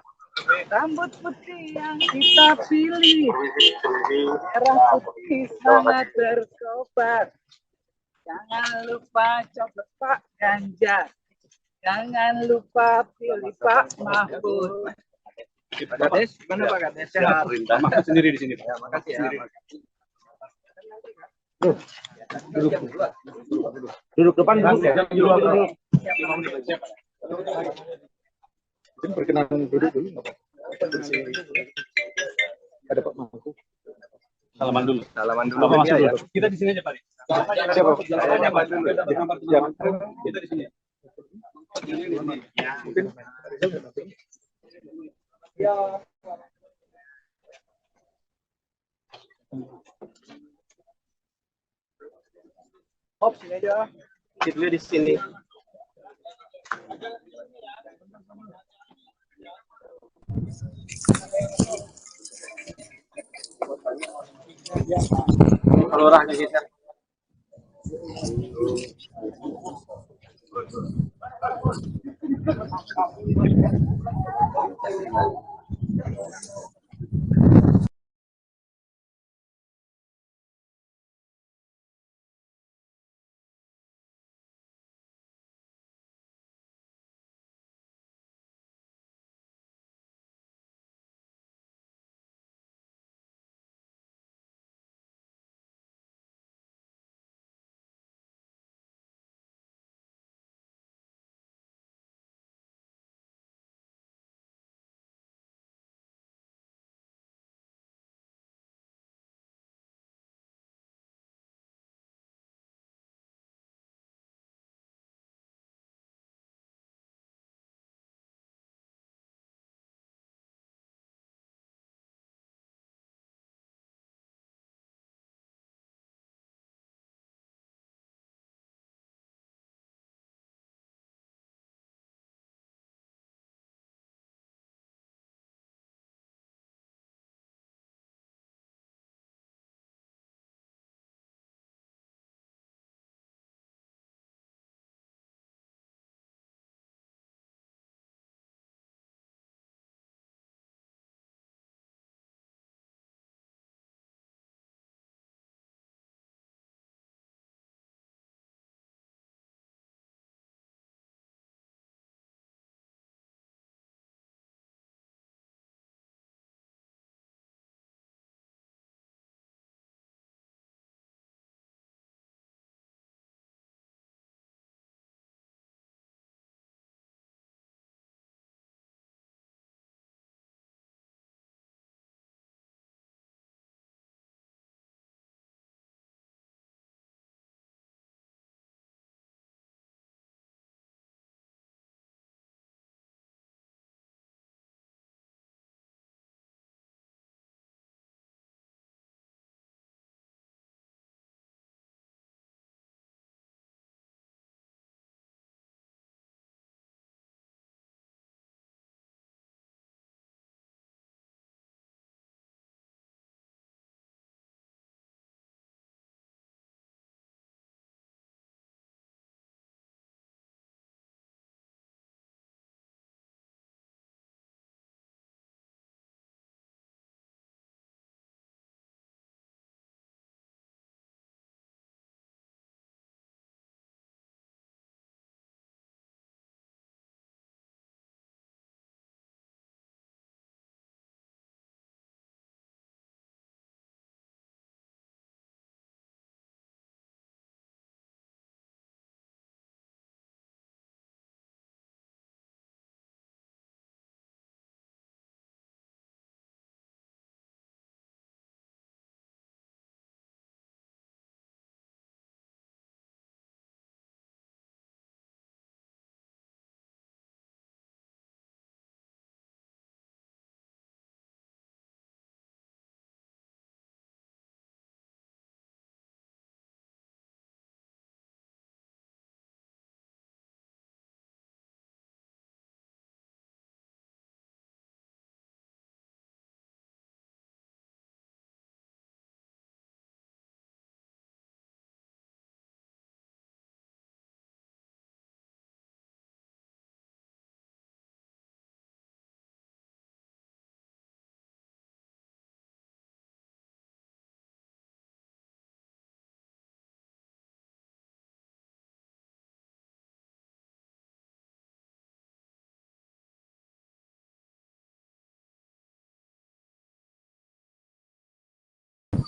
Rambut putih yang kita pilih, merah putih sangat berkobar. Jangan lupa coblos Pak Ganjar, jangan lupa pilih Pak Mahfud. Pak Kades, gimana Pak Kades? Pak Mahfud sendiri di sini, Pak. Ya, makasih ya. Duduk depan dulu. Duduk. Perkenalan duduk dulu. Ada Pak Mahfud. Salaman dulu. Bapak masuk dulu. Kita di sini aja, Pak. Siapa? Saya dulu. Kita di sini. Mungkin. Ya. Hop, sini aja. Kita di sini. Kelurahnya kita.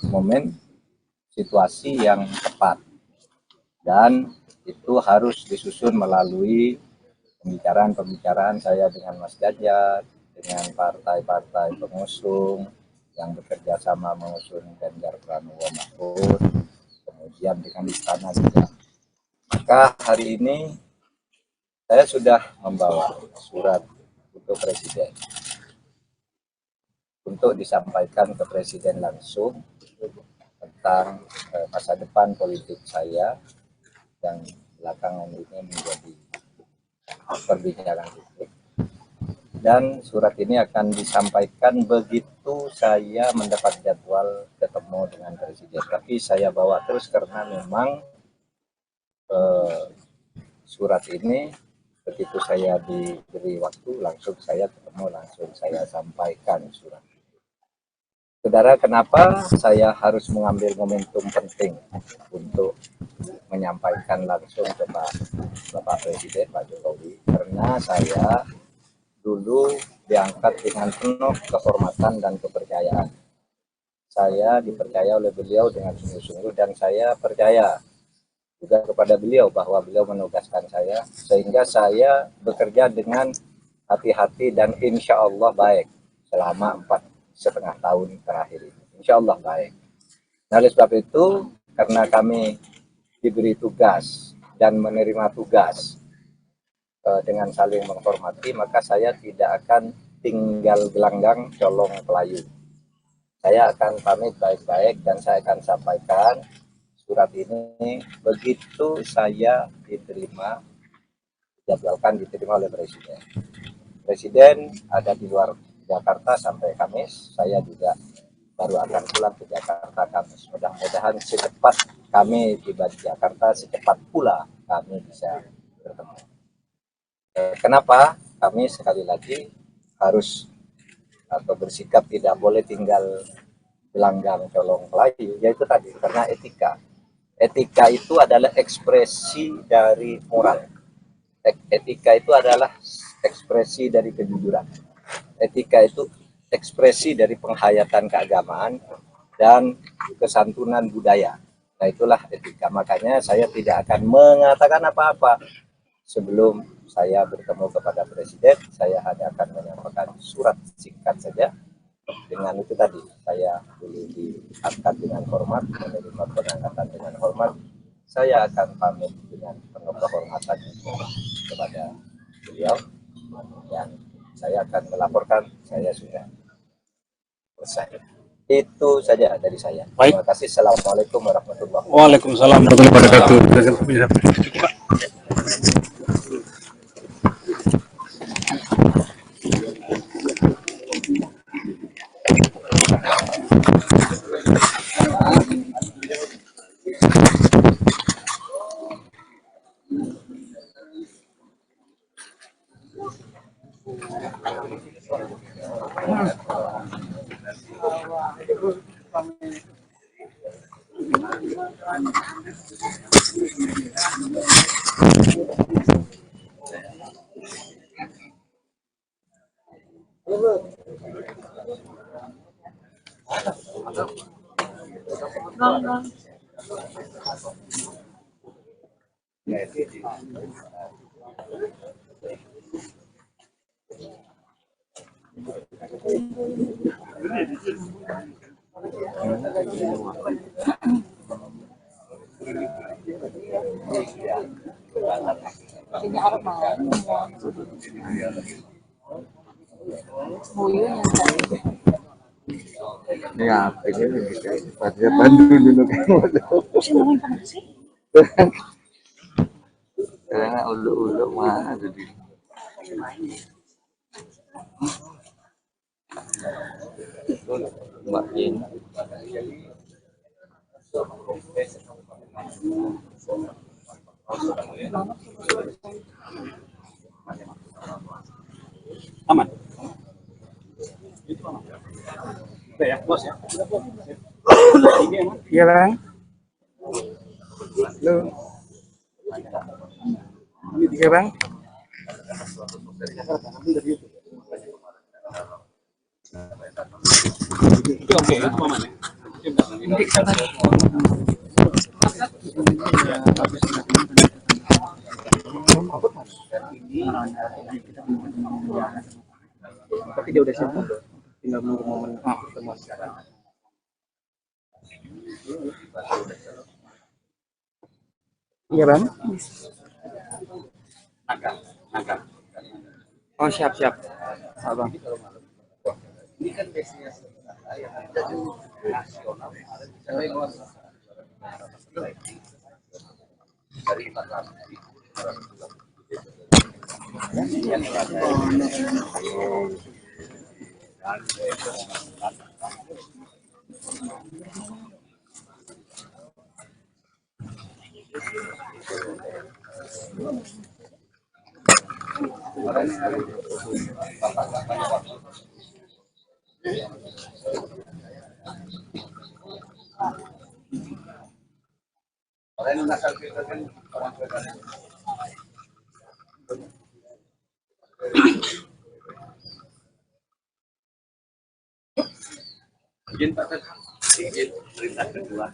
Momen situasi yang tepat, dan itu harus disusun melalui pembicaraan saya dengan Mas Ganjar, dengan partai-partai pengusung yang bekerja sama mengusung Ganjar Pranowo Mahfud, kemudian dengan istana juga. Maka hari ini saya sudah membawa surat untuk Presiden untuk disampaikan ke Presiden langsung tentang masa depan politik saya yang belakangan ini menjadi perbincangan publik. dan surat ini akan disampaikan begitu saya mendapat jadwal ketemu dengan Presiden. Tapi saya bawa terus karena memang surat ini begitu saya diberi waktu langsung saya ketemu, langsung saya sampaikan surat. Saudara, kenapa saya harus mengambil momentum penting untuk menyampaikan langsung ke Bapak Presiden, Pak Jokowi? Karena saya dulu diangkat dengan penuh kehormatan dan kepercayaan. Saya dipercaya oleh beliau dengan sungguh-sungguh dan saya percaya juga kepada beliau bahwa beliau menugaskan saya, sehingga saya bekerja dengan hati-hati dan insya Allah baik selama 4,5 tahun terakhir ini. Insya Allah baik. Nah, oleh sebab itu, karena kami diberi tugas dan menerima tugas dengan saling menghormati, maka saya tidak akan tinggal gelanggang colong pelayu. Saya akan pamit baik-baik dan saya akan sampaikan surat ini begitu saya diterima, dijadwalkan diterima oleh Presiden. Presiden ada di luar Jakarta sampai Kamis, saya juga baru akan pulang ke Jakarta Kamis. Mudah-mudahan secepat kami tiba di Jakarta, secepat pula kami bisa bertemu. Kenapa kami sekali lagi harus atau bersikap tidak boleh tinggal gelanggang colong pelayu, yaitu tadi karena etika. Etika itu adalah ekspresi dari moral. Etika itu adalah ekspresi dari kejujuran. Etika itu ekspresi dari penghayatan keagamaan dan kesantunan budaya. Nah, itulah etika. Makanya saya tidak akan mengatakan apa-apa sebelum saya bertemu kepada Presiden. Saya hanya akan menyampaikan surat singkat saja. Dengan itu tadi, saya dulu diangkat dengan hormat, menerima pengangkatan dengan hormat. Saya akan pamit dengan penuh kehormatan kepada beliau. Dan saya akan melaporkan, saya sudah selesai. Itu saja dari saya. Baik. Terima kasih. Assalamualaikum warahmatullahi wabarakatuh. Waalaikumsalam warahmatullahi wabarakatuh. Ya, ini gitu. Pada Bandung dulu kan. Karena ulu-ulu mah ada di Mbak Yin. Aman. Udah ya, bos ya. Iya bang. Lu. Iya bang. Oke, itu aman ya. Tapi dia udah siap, tinggal menunggu momen pertemuan sekarang. Iya bang. Angkat. Oh siap. Abang. Ini kan destinasi yang ada di nasional. Dari 14 Izin Pak, izin perintah kedua.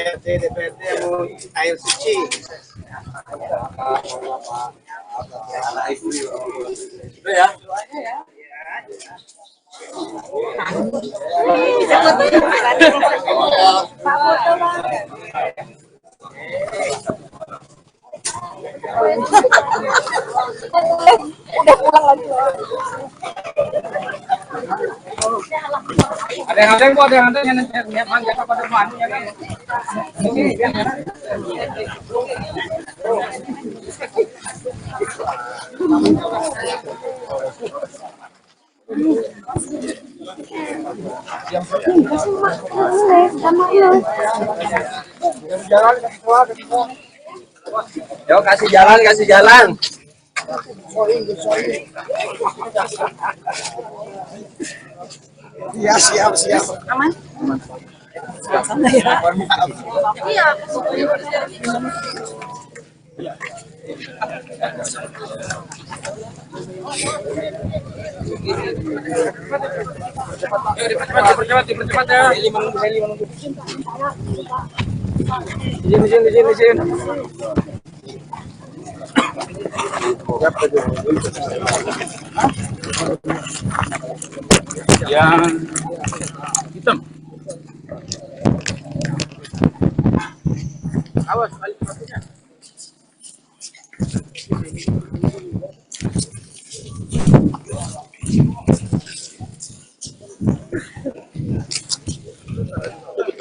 DPRD mau air suci. Itu ya. Udah pulang lagi. Ada yang ada yang pada mana ya kan? Yo kasih jalan, kasih jalan. Iya siap. Aman? Iya. Dipercepat ya. Izin. Yang hitam. Awas balik sepatunya.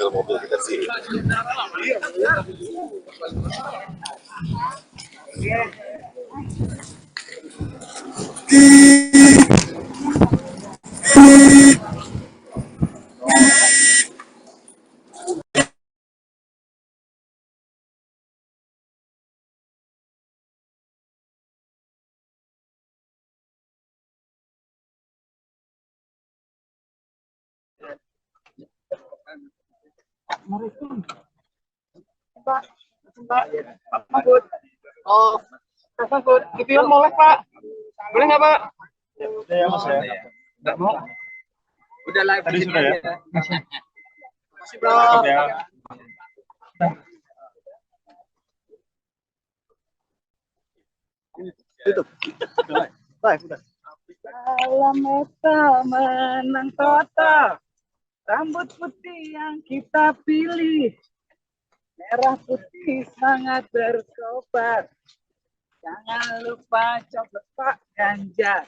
Mobil kita sih. Pak Mahfud. Oh, Pak Mahfud. Ditiup boleh Pak? Boleh nggak Pak? Ya, Mas ya. Enggak mau. Udah live Tadi sudah ya. Masih Bro. Ya. Salam Eta menang total. Rambut putih yang kita pilih. Merah putih sangat berkobar. Jangan lupa coblos Pak Ganjar.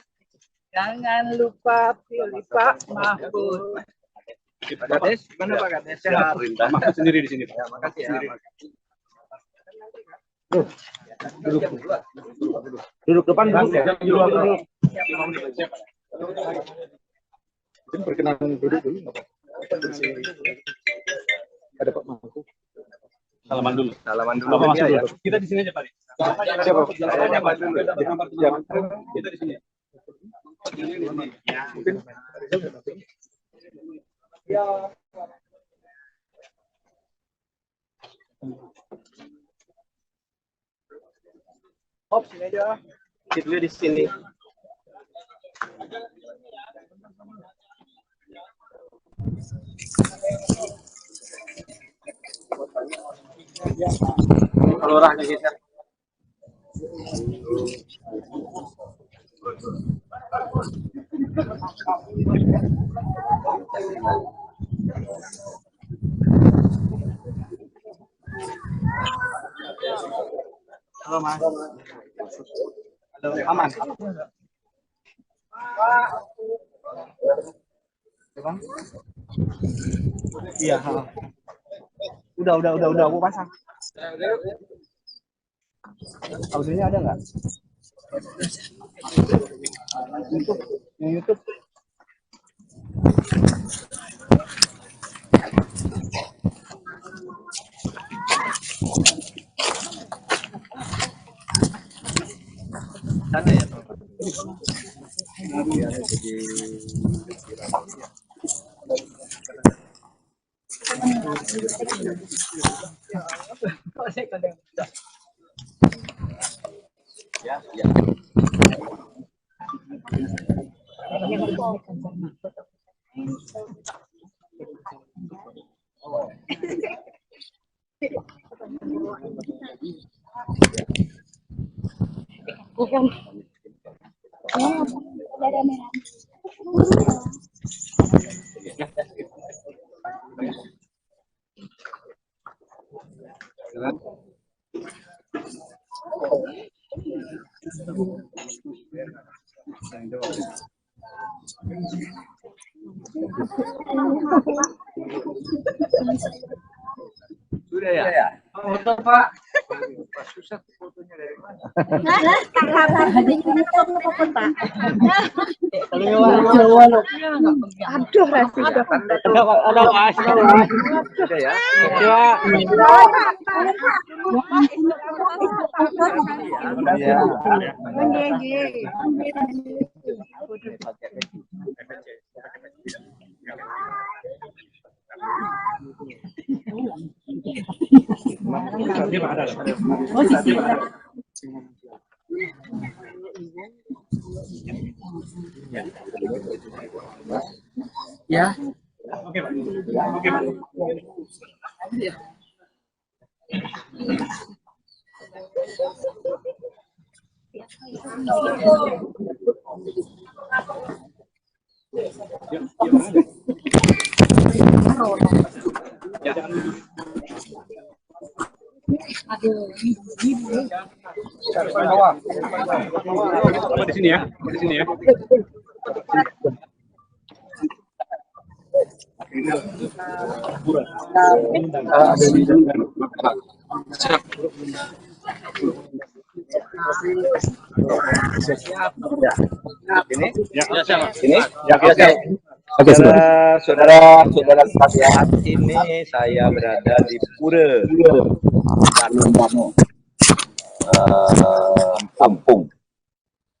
Jangan lupa pilih Pak Mahfud. Pak Kades, gimana Pak Kades? Sehat. Pak Mahfud sendiri di sini. Pak. Ya, makasih ya. Duduk depan dulu. Perkenalan duduk dulu. Ada Pak Mahfud. Salaman dulu. Salaman dulu. Bapak masuk Ya. dulu. Kita di sini aja Pak. Siapa? Saya nyapa dulu. Kita di sini. Oh, sini aja. Dulu di sini. Kelurahan geser. Halo Mas. Halo, aman. Bang? Iya. Udah aku pasang. Audionya ada nggak? YouTube, yang YouTube. Ada ya? Ya. Sudah ya? Foto Pak. Susah fotonya dari mana? Aduh, Ada Mas. Sudah ya? ya. Ya. Oke Pak. Oke Pak. Ya, jangan duduk. Apa di sini ya? Di sini ya. Saudara sekalian, ini saya berada di Pura Lampung.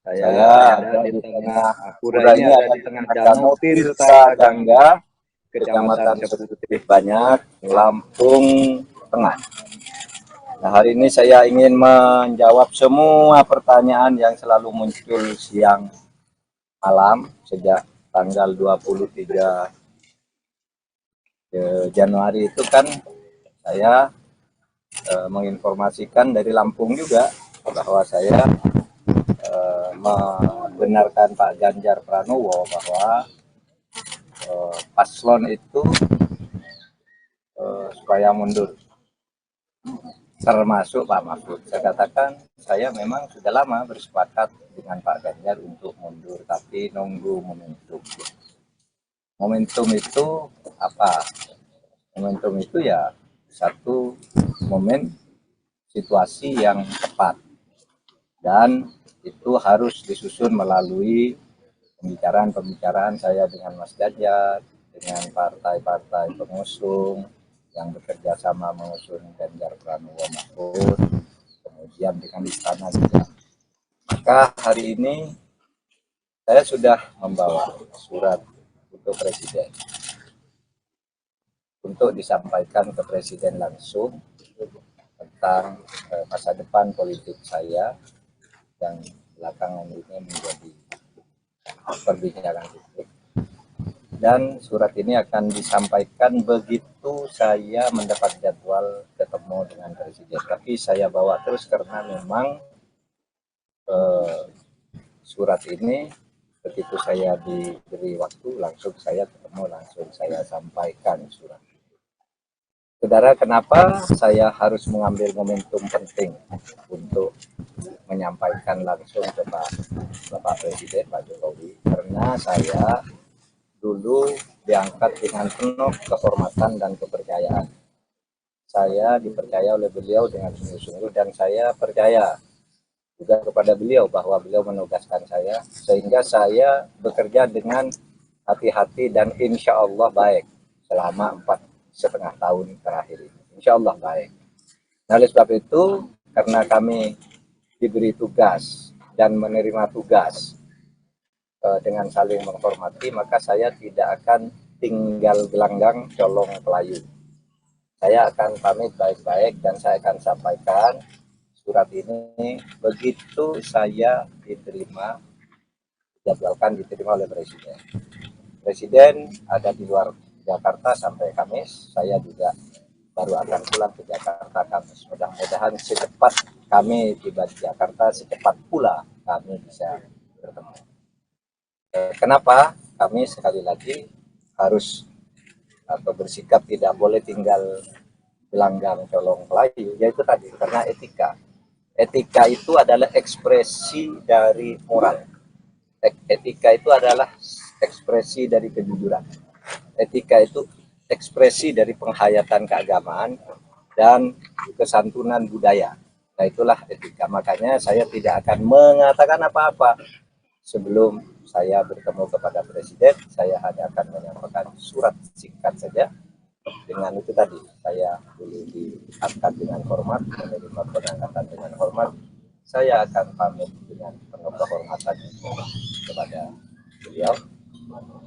Saya ada di tengah Pura ini, ada di tengah Danau Tirta Gangga, Kecamatan Seputih Banyak, Lampung Tengah. Nah, hari ini saya ingin menjawab semua pertanyaan yang selalu muncul siang malam sejak tanggal 23 Januari itu kan saya menginformasikan dari Lampung juga bahwa saya membenarkan Pak Ganjar Pranowo bahwa paslon itu supaya mundur, termasuk Pak Mahfud. Saya katakan saya memang sudah lama bersepakat dengan Pak Ganjar untuk mundur, tapi nunggu momentum. Momentum itu apa? Momentum itu ya satu momen situasi yang tepat, dan itu harus disusun melalui pembicaraan saya dengan Mas Ganjar, dengan partai-partai pengusung yang bekerja sama mengusung Ganjar Pranowo Mahfud, kemudian dengan istana juga. Maka hari ini saya sudah membawa surat untuk Presiden untuk disampaikan ke Presiden langsung tentang masa depan politik saya yang belakangan ini menjadi perbincangan publik. Dan surat ini akan disampaikan begitu saya mendapat jadwal ketemu dengan Presiden. Tapi saya bawa terus karena memang surat ini begitu saya diberi waktu langsung saya ketemu, langsung saya sampaikan surat. Saudara, kenapa saya harus mengambil momentum penting untuk menyampaikan langsung ke Bapak Presiden, Pak Jokowi? Karena saya dulu diangkat dengan penuh kehormatan dan kepercayaan. Saya dipercaya oleh beliau dengan sungguh-sungguh, dan saya percaya juga kepada beliau bahwa beliau menugaskan saya, sehingga saya bekerja dengan hati-hati dan insya Allah baik selama 4,5 tahun terakhir ini. Insya Allah baik. Nah, oleh sebab itu, karena kami diberi tugas dan menerima tugas dengan saling menghormati, maka saya tidak akan tinggal gelanggang colong pelayu. Saya akan pamit baik-baik dan saya akan sampaikan surat ini begitu saya diterima, diterima oleh Presiden. Presiden ada di luar Jakarta sampai Kamis, saya juga baru akan pulang ke Jakarta Kamis. Mudah-mudahan secepat kami tiba di Jakarta, secepat pula kami bisa bertemu. Kenapa kami sekali lagi harus bersikap tidak boleh tinggal gelanggang colong pelayu, yaitu tadi karena etika. Etika itu adalah ekspresi dari moral. Etika itu adalah ekspresi dari kejujuran. Etika itu ekspresi dari penghayatan keagamaan dan kesantunan budaya. Nah, itulah etika. Makanya saya tidak akan mengatakan apa-apa sebelum saya bertemu kepada Presiden. Saya hanya akan menyampaikan surat singkat saja. Dengan itu tadi, saya dulu diangkat dengan hormat, menerima pengangkatan dengan hormat. Saya akan pamit dengan penuh kehormatan kepada beliau,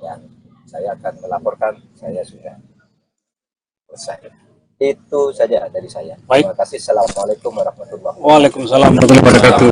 dan saya akan melaporkan saya sudah selesai. Itu saja dari saya. Baik. Terima kasih. Assalamualaikum warahmatullahi wabarakatuh. Waalaikumsalam warahmatullahi wabarakatuh.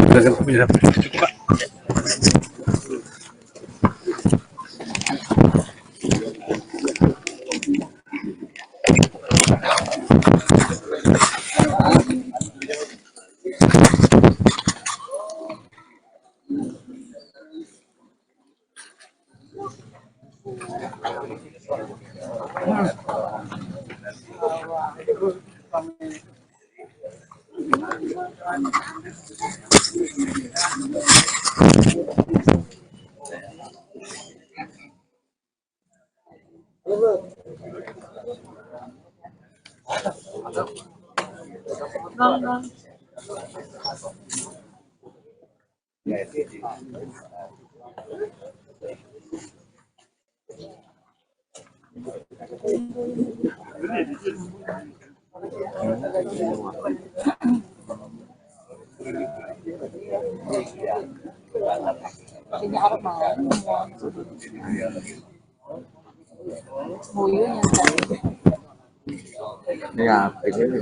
Ya, ini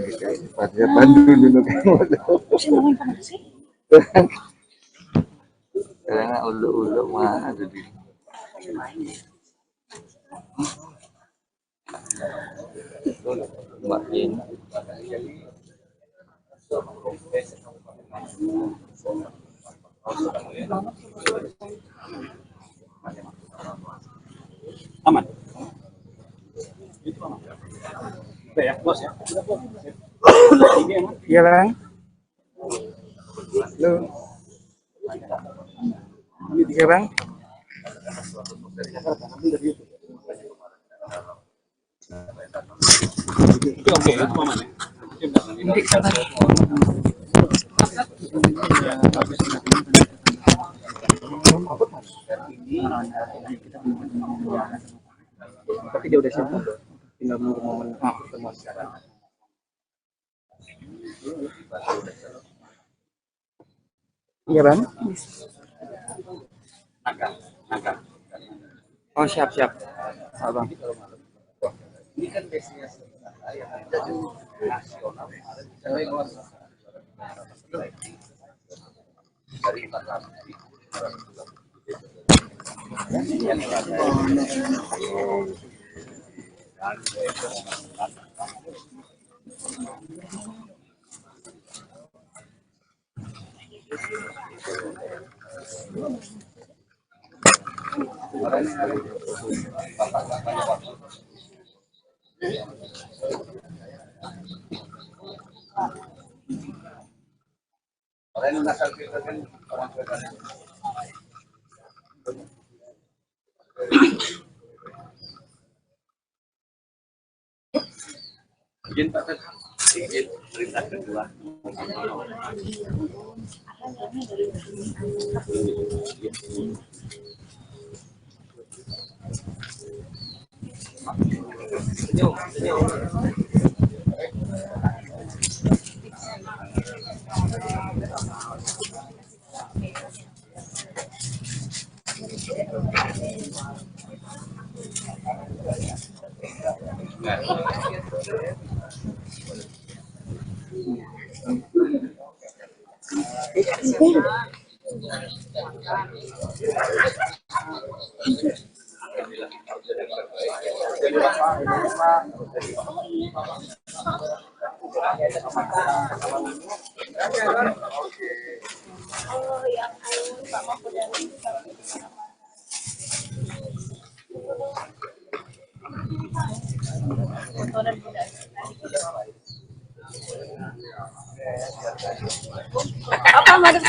pada Bandung dulu kan. Karena ulu-ulu mah ada di Mbak Yin. Aman. Itu aman. Udah ya, bos ya. Iya bang. Lu. Ini tiga bang. Itu oke ya, aman ya. Tapi dia udah siap, tinggal menunggu momen pertemuan sekarang. Iya bang. Oh siap siap, abang. Ini kan destinasi nasional. Izin Pak, izin perintah kedua. Apa, Madam?